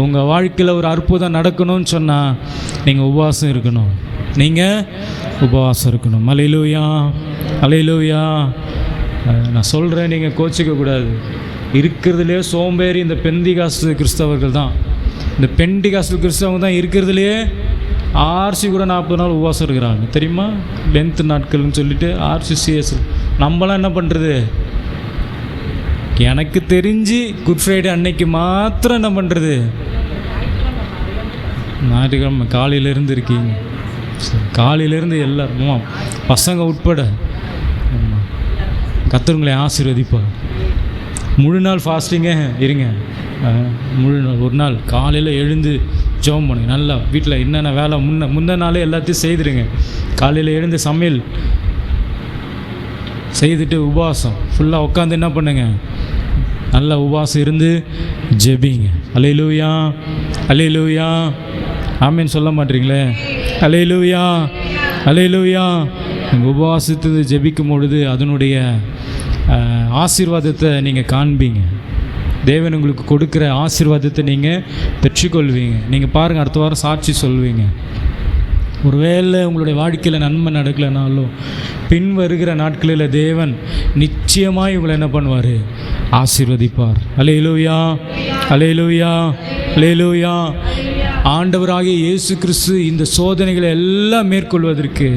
உங்கள் வாழ்க்கையில் ஒரு அற்புதம் நடக்கணும்னு சொன்னால் நீங்கள் உபவாசம் இருக்கணும். நீங்கள் உபவாசம் இருக்கணும். அல்லேலூயா, அல்லேலூயா. நான் சொல்கிறேன், நீங்கள் கோச்சிக்கக்கூடாது. இருக்கிறதுலே சோம்பேறி இந்த பெந்திகாஸ்து கிறிஸ்தவர்கள் தான். இந்த பெண்டிகாஸ்து கிறிஸ்தவங்க தான் இருக்கிறதுலே ஆர்சி கூட 40 நாள் உபவாசம் இருக்கிறாங்க தெரியுமா? லென்த் நாட்கள்னு சொல்லிட்டு RCCS. நம்மளாம் என்ன பண்ணுறது? எனக்கு தெரிஞ்சு குட் ஃப்ரைடே அன்னைக்கு மாத்திரம் என்ன பண்ணுறது? ஞாயிற்றுக்கிழமை காலையிலேருந்து இருக்கீங்க, காலையிலேருந்து எல்லோரும் பசங்க உட்பட. கர்த்தர் உங்களை ஆசீர்வதிப்பார். முழு நாள் ஃபாஸ்டிங்கே இருங்க. முழு நாள், ஒரு நாள் காலையில் எழுந்து ஜெபம் பண்ணுங்க. நல்லா வீட்டில் என்னென்ன வேலை முந்தின நாளே எல்லாத்தையும் செய்துடுங்க. காலையில் எழுந்து சமையல் செய்துட்டு உபவாசம் ஃபுல்லாக உட்காந்து என்ன பண்ணுங்க, நல்லா உபவாசம் இருந்து ஜெபிங்க. அல்லேலூயா, அல்லேலூயா. ஆமேன்னு சொல்ல மாட்டீங்களே? அல்லேலூயா, அல்லேலூயா. நீங்கள் உபவாசத்து ஜெபிக்கும் பொழுது அதனுடைய ஆசீர்வாதத்தை நீங்கள் காண்பீங்க. தேவன் உங்களுக்கு கொடுக்குற ஆசீர்வாதத்தை நீங்கள் பெற்றுக்கொள்வீங்க. நீங்கள் பாருங்கள், அடுத்த வாரம் சாட்சி சொல்வீங்க. ஒருவேளை உங்களுடைய வாழ்க்கையில் நன்மை நடக்கலைனாலும் பின் வருகிற நாட்களில் தேவன் நிச்சயமாக உங்களை என்ன பண்ணுவார்? ஆசீர்வதிப்பார். அல்லேலூயா, அல்லேலூயா, அல்லேலூயா. ஆண்டவராகிய இயேசு கிறிஸ்து இந்த சோதனைகளை எல்லாம் மேற்கொள்வதற்கு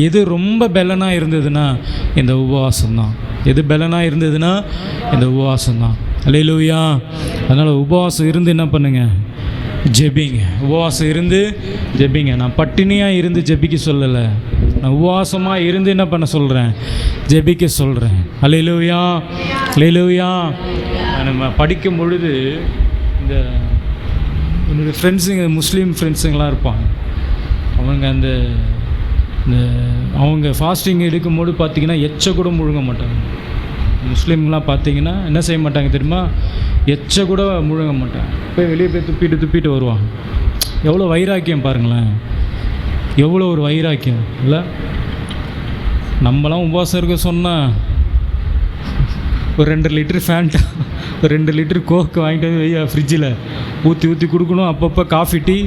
எது ரொம்ப பலனாக இருந்ததுன்னா இந்த உபவாசம் தான். எது பலனாக இருந்ததுன்னா இந்த உபவாசம் தான். அல்லேலூயா. அதனால் உபவாசம் இருந்து என்ன பண்ணுங்க? ஜெபிங்க. உபவாசம் இருந்து ஜெபிங்க. நான் பட்டினியாக இருந்து ஜெபிக்க சொல்லலை, நான் உபவாசமாக இருந்து என்ன பண்ண சொல்கிறேன்? ஜெபிக்க சொல்கிறேன். அல்லேலூயா, அல்லேலூயா. நம்ம படிக்கும் பொழுது இந்த என்னுடைய ஃப்ரெண்ட்ஸுங்க, முஸ்லீம் ஃப்ரெண்ட்ஸுங்களாம் இருப்பாங்க. அவங்க அந்த அவங்க ஃபாஸ்டிங் எடுக்கும்போது பார்த்திங்கன்னா எச்ச கூட முழுங்க மாட்டாங்க. முஸ்லீம்லாம் பார்த்திங்கன்னா என்ன செய்ய மாட்டாங்க தெரியுமா? எச்ச கூட முழுங்க மாட்டாங்க. போய் வெளியே போய் துப்பிட்டு வருவாங்க. எவ்வளோ வைராக்கியம் பாருங்களேன், எவ்வளோ ஒரு வைராக்கியம் இல்லை? நம்மளாம் உபவாசம் இருக்க சொன்னால் ஒரு 2 லிட்டர் ஃபேண்டா, ஒரு 2 லிட்டர் கோக்கு வாங்கிட்டு வந்து வையா ஃப்ரிட்ஜில் ஊற்றி கொடுக்கணும். அப்பப்போ காஃபி டீ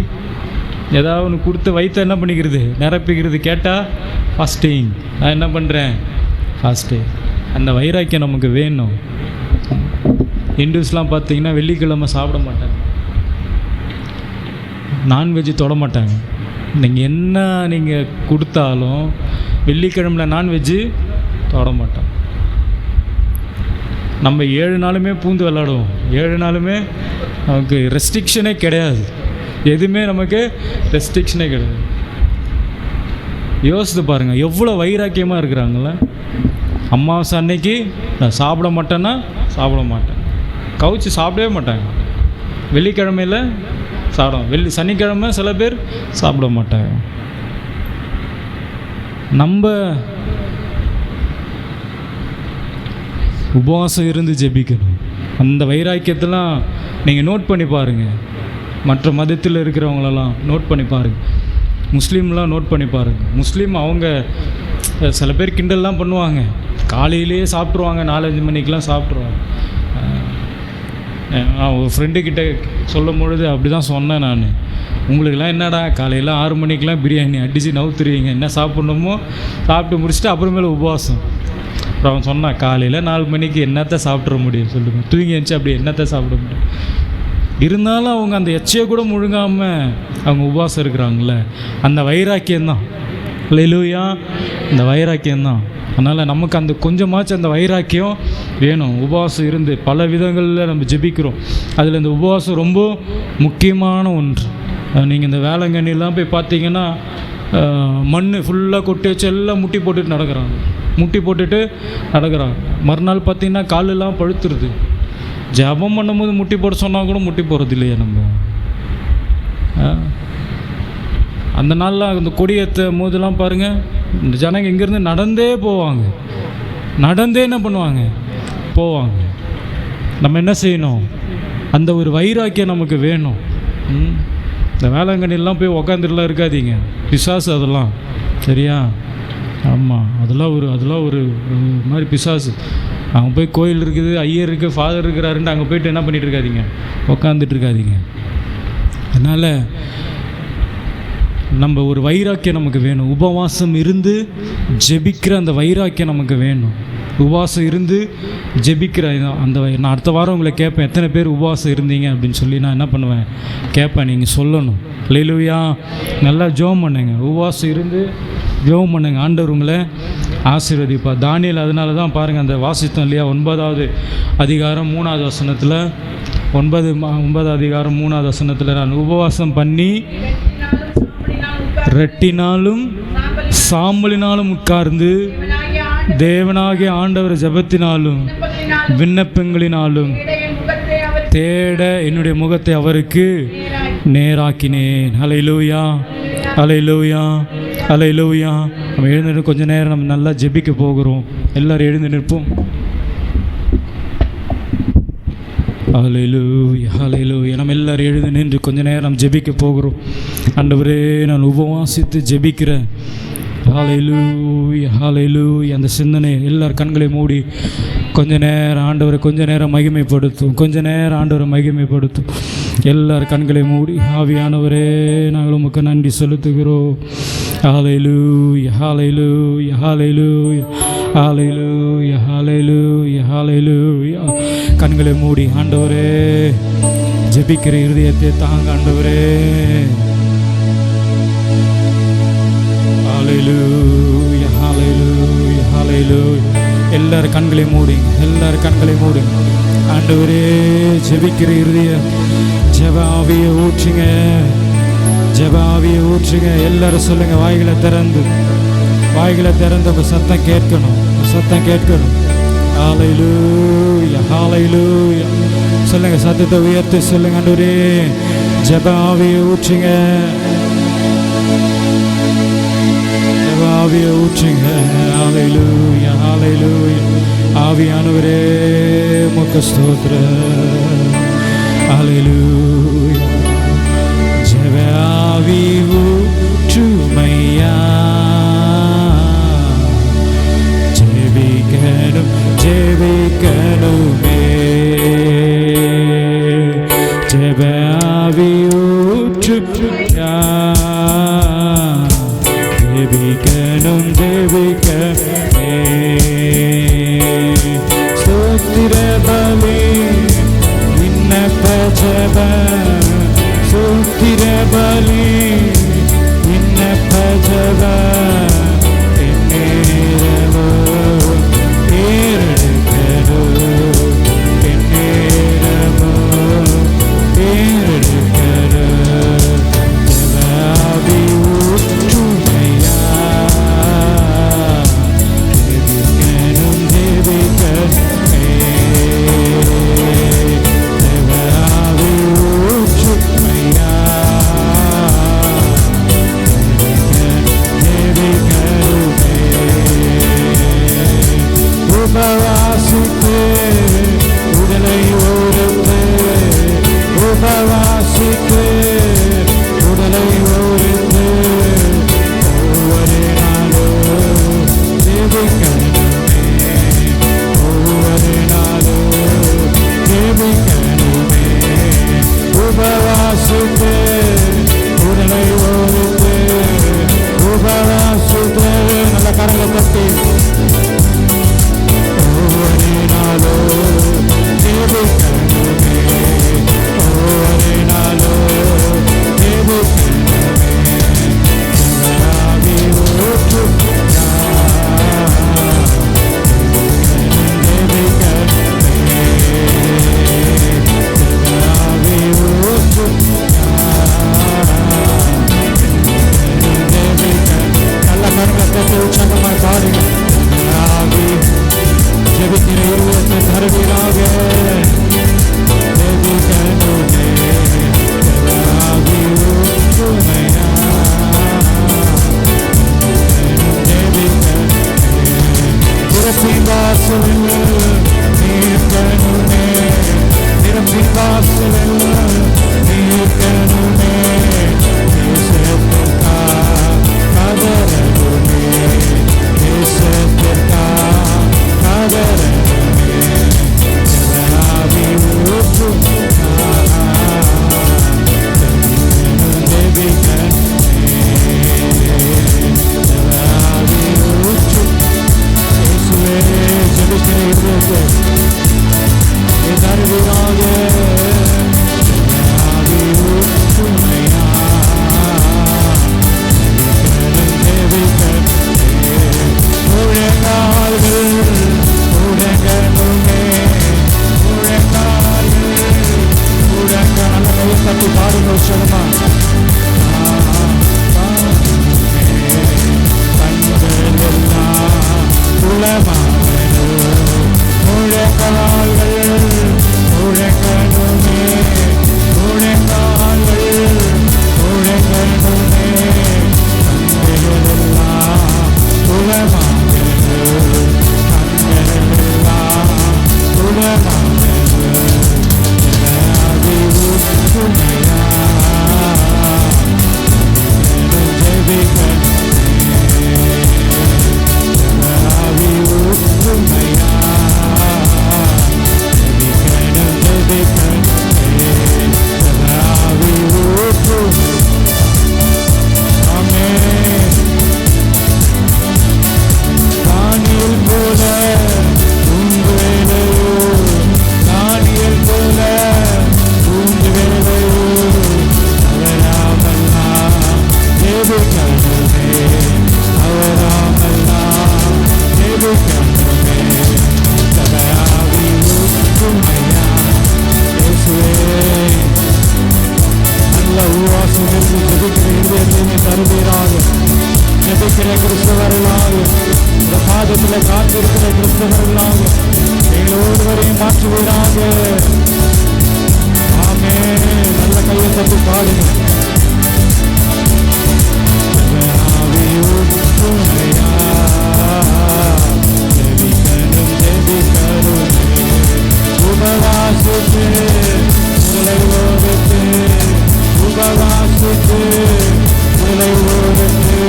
ஏதாவது ஒன்று கொடுத்து வயிற்ற என்ன பண்ணிக்கிறது? நிரப்பிக்கிறது. கேட்டால் ஃபாஸ்டிங். நான் என்ன பண்ணுறேன்? ஃபாஸ்டிங். அந்த வைராக்கியம் நமக்கு வேணும். இந்துஸ்லாம் பார்த்திங்கன்னா வெள்ளிக்கிழமை சாப்பிட மாட்டாங்க, நான்வெஜ்ஜு தொட மாட்டாங்க. நீங்கள் என்ன நீங்கள் கொடுத்தாலும் வெள்ளிக்கிழமையில் நான்வெஜ்ஜு தொட மாட்டாங்க. நம்ம 7 நாளுமே பூந்து விளாடுவோம். 7 நாளுமே நமக்கு ரெஸ்ட்ரிக்ஷனே கிடையாது. எதுவுமே நமக்கு ரெஸ்ட்ரிக்ஷனே கிடையாது. யோசித்து பாருங்கள், எவ்வளோ வைராக்கியமாக இருக்கிறாங்கள. அமாவாசை அன்னைக்கு நான் சாப்பிட மாட்டேன்னா சாப்பிட மாட்டேன், கவுச்சு சாப்பிடவே மாட்டாங்க. வெள்ளிக்கிழமையில் சாப்பிடுவோம், சனிக்கிழமை சில பேர் சாப்பிட மாட்டாங்க. நம்ம உபவாசம் இருந்து ஜெபிக்கணும். அந்த வைராக்கியத்தெல்லாம் நீங்கள் நோட் பண்ணி பாருங்கள். மற்ற மதத்தில் இருக்கிறவங்களெல்லாம் நோட் பண்ணி பாருங்கள். முஸ்லீம்லாம் நோட் பண்ணி பாருங்கள். முஸ்லீம் அவங்க சில பேர் கிண்டல்லாம் பண்ணுவாங்க. காலையிலேயே சாப்பிட்ருவாங்க, 4-5 மணிக்கெலாம் சாப்பிட்ருவாங்க. ஒரு ஃப்ரெண்டுக்கிட்ட சொல்லும் பொழுது அப்படி தான் சொன்னேன் நான். உங்களுக்கெல்லாம் என்னடா காலையில் 6 மணிக்கெலாம் பிரியாணி அடித்து நவுத்துருவீங்க, என்ன சாப்பிட்ணுமோ சாப்பிட்டு முடிச்சுட்டு அப்புறமேல உபவாசம். அப்புறம் அவன் சொன்னான், காலையில் 4 மணிக்கு என்னத்தை சாப்பிட்ற முடியும் சொல்லுங்கள்? தூங்கி எழுந்துச்சு அப்படி என்னத்தை சாப்பிட முடியும்? இருந்தாலும் அவங்க அந்த எச்சையை கூட முழுங்காமல் அவங்க உபவாசம் இருக்கிறாங்கள, அந்த வைராக்கியம்தான். அல்லேலூயா, அந்த வைராக்கியம்தான். அதனால் நமக்கு அந்த கொஞ்சமாச்சும் அந்த வைராக்கியம் வேணும். உபவாசம் இருந்து பல விதங்களில் நம்ம ஜெபிக்கிறோம். அதில் இந்த உபவாசம் ரொம்ப முக்கியமான ஒன்று. நீங்கள் இந்த வேளாங்கண்ணிலாம் போய் பார்த்தீங்கன்னா மண் ஃபுல்லாக கொட்டி வச்சு எல்லாம் முட்டி போட்டுட்டு நடக்கிறாங்க. மறுநாள் பார்த்திங்கன்னா காலெல்லாம் பழுத்துருது. ஜபம் பண்ணும்போது முட்டி போட சொன்னால் கூட முட்டி போடுறது இல்லையா நம்ம? அந்த நாளில் அந்த கொடியேற்ற போதெல்லாம் பாருங்கள், இந்த ஜனங்க இங்கேருந்து நடந்தே போவாங்க. நடந்தே என்ன பண்ணுவாங்க? போவாங்க. நம்ம என்ன செய்யணும்? அந்த ஒரு வைராக்கியம் நமக்கு வேணும். இந்த வேளாங்கண்ணிலாம் போய் உக்காந்துட்டுலாம் இருக்காதீங்க, பிசாசு அதெல்லாம். சரியா? ஆமாம், அதெல்லாம் ஒரு மாதிரி பிசாசு. அங்கே போய் கோயில் இருக்குது, ஐயர் இருக்குது, ஃபாதர் இருக்கிறாருன்ட்டு அங்கே போய்ட்டு என்ன பண்ணிகிட்டு இருக்காதீங்க, உக்காந்துட்டு இருக்காதீங்க. அதனால் நம்ம ஒரு வைராக்கியம் நமக்கு வேணும். உபவாசம் இருந்து ஜெபிக்கிற அந்த வைராக்கியம் நமக்கு வேணும். உபவாசம் இருந்து ஜெபிக்கிற அந்த நான் அடுத்த வாரம் உங்களை கேட்பேன், எத்தனை பேர் உபவாசம் இருந்தீங்க அப்படின்னு சொல்லி நான் என்ன பண்ணுவேன் கேட்பேன். நீங்கள் சொல்லணும். அல்லேலூயா. நல்லா ஜெபம் பண்ணுங்க, உபவாசம் இருந்து ஜெபம் பண்ணுங்க. ஆண்டவர் உங்களை ஆசீர்வதிப்பா. தானியேல் அதனால தான் பாருங்கள், அந்த வாசித்தோம் இல்லையா, 9வது அதிகாரம் 3வது வசனத்தில், 9வது அதிகாரம் 3வது வசனத்தில், நான் உபவாசம் பண்ணி ரெட்டினாலும் சாம்பலினாலும் உட்கார்ந்து தேவனாகிய ஆண்டவர் ஜெபத்தினாலும் விண்ணப்பங்களினாலும் தேட என்னுடைய முகத்தை அவருக்கு நேராக்கினேன். அல்லேலூயா, அல்லேலூயா, அல்லேலூயா. நம்ம எழுந்து கொஞ்சம் நேரம் நம்ம நல்லா ஜெபிக்க போகிறோம். எல்லாரும் எழுந்து நிற்போம். ஹல்லேலூயா, ஹல்லேலூயா. நம்ம எல்லாரும் எழுந்து நின்று கொஞ்ச நேரம் ஜெபிக்க போகிறோம். ஆண்டவரே, நான் உபவாசித்து ஜெபிக்கிறேன். ஹல்லேலூயா, ஹல்லேலூயா. அந்த சிந்தனை எல்லார் கண்களை மூடி கொஞ்ச நேரம் ஆண்டவரை கொஞ்ச நேரம் மகிமைப்படுத்தும். கொஞ்ச நேரம் ஆண்டவரை மகிமைப்படுத்தும். எல்லார் கண்களை மூடி, ஆவியானவரே நாங்கள் உமக்கு நன்றி செலுத்துகிறோம். ஹல்லேலூயா, ஹல்லேலூயா, ஹல்லேலூயா, ஹல்லேலூயா, ஹல்லேலூயா, ஹல்லேலூயா. கண்களை மூடி ஆண்டவரே ஜெபிக்கிற இருதயத்தை தாங்க ஆண்டவரே. ஹல்லேலூயா, ஹல்லேலூயா, ஹல்லேலூயா. எல்லாரும் கண்களை மூடி, எல்லாரும் கண்களை மூடி ஆண்டவரே ஜெபிக்கிற இருதய ஜெப ஆவியை ஊற்றுங்க, ஜெப ஆவியை ஊற்றுங்க. எல்லாரும் சொல்லுங்க, வாய்களை திறந்து, வாய்களை திறந்து உங்க சத்தம் கேட்கணும், சத்தம் கேட்கணும். ஹல்லேலூயா, ஹல்லேலூயா. சொல்லுங்க, சத்தத்தை உயர்த்தி சொல்லுங்க, ஆண்டவரே ஜெப ஆவியை ஊற்றுங்க, ஜெப ஆவியை ஊற்றுங்க. ஹல்லேலூயா, ஹல்லேலூயா. ஆவியானவரே உமக்கு ஸ்தோத்திரம். ஹல்லேலூயா. ஜெப ஆவி ஊற்றுமையா, ஜெபிக்கணும் ஜெபிக்கணுமே. ஜெப ஆவி ஊற்றுமையா, ஜெபிக்கணும் ஜெபிக்கணுமே. ஸ்தோத்திர பலி விண்ணப்ப ஜெப, ஸ்தோத்திர பலி விண்ணப்ப ஜெப, என்னேரவோ ஏறெடுக்கரோ, என்னேரவோ ஏறெடுக்கரோ. ஜெப ஆவி ஊற்றுமையா, ஜெபிக்கணும் ஜெபிக்கணுமே. ஜெப ஆவி ஊற்றுமையா, ஜெபிக்கணுமே. உபவாசித்து உடலை ஓர்த்து, உபவாசித்து உடலை ஓர்த்து, ஒவ்வொரு நாளும் ஜெபிக்கணுமே, ஒவ்வொரு நாளும் ஜெபிக்கணுமே. உபவாசித்து உடலை ஓர்த்து, உபவாசித்து நல்ல கரங்களை தட்டி ஒவ்வொரு நாளும் ஜெபிக்கணுமே, ஒவ்வொரு நாளும் ஜெபிக்கணுமே. ஜெப ஆவி ஊற்றுமையா, ஜெபிக்கணுமே. ஜெப ஆவி ஊற்றுமையா, ஜெபிக்கணுமே. நல்ல கரங்களை தட்டி உற்சாகமாய் பாடுங்க. ஜெப ஆவி ஜெபிக்கிற இருதயத்தை தருவீராக. ஜெபிக்கணுமே. ஜெப ஆவி ஊற்றுமையா, ஜெபிக்கணுமே. திறப்பின் வாசலில் நீக்கணுமே, திறப்பின் வாசலில் நீக்கணுமே. தேசத்திற்கா கதறணுமே, தேசத்திற்கா கதறணுமே. ஜெப ஆவி ஊற்றுமையா, ஜெபிக்கணுமே. ஜெப ஆவி ஊற்றுமையா. இயேசுவே ஜெபிக்கிறேன். சமூகத்தில் காத்திருக்கிற கிறிஸ்தவர்களாக எங்கள் ஒருவரையும் மாற்றுவீராக. ஆமே. நல்ல கையை தட்டி பாடுங்க. உபவாசித்து உங்களை ஓடுத்து, உபவாசித்து உங்களை ஓடுத்து,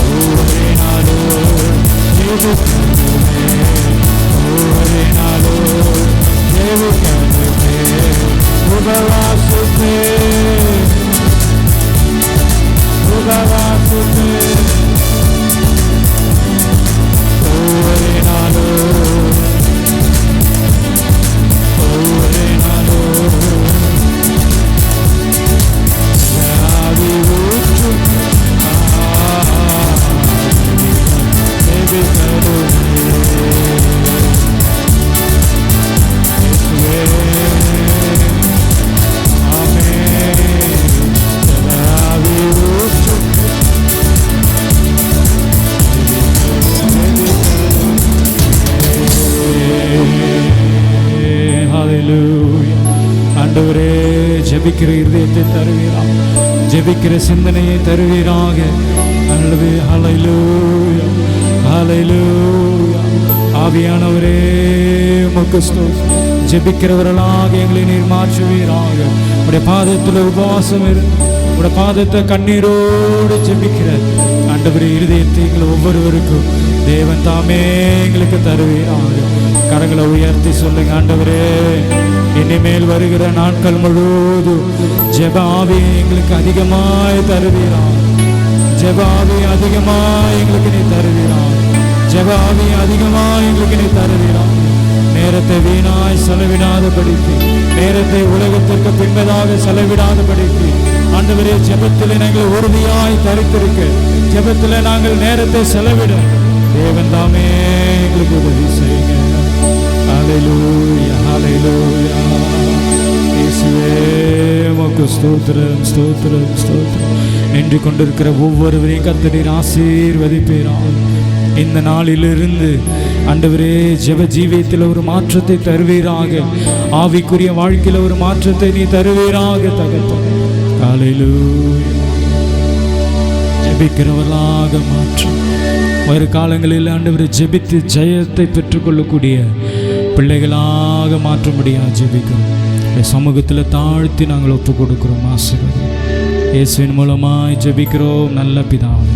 ஒவ்வொரு நாளும் ஜெபிக்கணுமே, ஒவ்வொரு நாளும் ஜெபிக்கணுமே. உபவாசித்து உபவாசித்து ஒவ்வொரு நாளும் ஒவ்வொரு நாளும் ஆவி ஊற்றும் ஆண்டவரே, ஜெபிக்கிற இருதயத்தை தருவீராக, ஜெபிக்கிற சிந்தனையை தருவீராக. ஹல்லேலூயா, ஹல்லேலூயா. ஆவியானவரே, உமக்கு ஸ்தோத்திரம். ஜெபிக்கிறவர்களாக எங்களை நீர் மாற்றுவீராக. உடைய பாதத்தில் உபவாசம் இருந்து உடைய பாதத்தை கண்ணீரோடு ஜெபிக்கிற ஆண்டவரே இருதயத்தை எங்கள் ஒவ்வொருவருக்கும் தேவன் தாமே எங்களுக்கு தருவீராக. கரங்களை உயர்த்தி சொல்லுங்க. ஆண்டவரே, இனிமேல் வருகிற நாட்கள் முழுவதும் ஜெப ஆவியை எங்களுக்கு அதிகமாய் தருவீராக. ஜெப ஆவியை அதிகமாய் எங்களுக்கு நீ தருவீராக. ஜெப ஆவியை அதிகமாய் எங்களுக்கு நீ தருவீராக. நேரத்தை வீணாய் செலவிடாதபடிக்கு, நேரத்தை உலகத்திற்கு பின்பதாக செலவிடாதபடிக்கு ஆண்டவரே, ஜெபத்தில் நாங்கள் உறுதியாய் தரித்திருக்க, ஜெபத்தில் நாங்கள் நேரத்தை செலவிட தேவன் தாமே எங்களுக்கு உதவி செய்யுங்க. ஹல்லேலூயா, ஹல்லேலூயா. இயேசுவே, உமக்கு ஸ்தோத்திரம், ஸ்தோத்திரம், ஸ்தோத்திரம். நின்று கொண்டிருக்கிற ஒவ்வொருவரையும் கர்த்தர் ஆசீர்வதிப்பீராக. இந்த நாளிலிருந்து ஆண்டவரே, ஜெப ஜீவியத்தில் ஒரு மாற்றத்தை தருவீராக. ஆவிக்குரிய வாழ்க்கையில் ஒரு மாற்றத்தை நீ தருவீராக தகப்பனே. ஹல்லேலூயா. ஜெபிக்கிறவர்களாக மாற்றும். வரு காலங்களில் ஆண்டவரை ஜெபித்து ஜெயத்தை பெற்றுக்கொள்ளக்கூடிய பிள்ளைகளாக மாற்ற முடியாது. ஜெபிக்கிறோம். சமூகத்தில் தாழ்த்தி நாங்கள் ஒப்பு கொடுக்கிறோம். ஆசீர்வாதம் இயேசுவின் மூலமாய் ஜெபிக்கிறோம் நல்ல பிதாவே.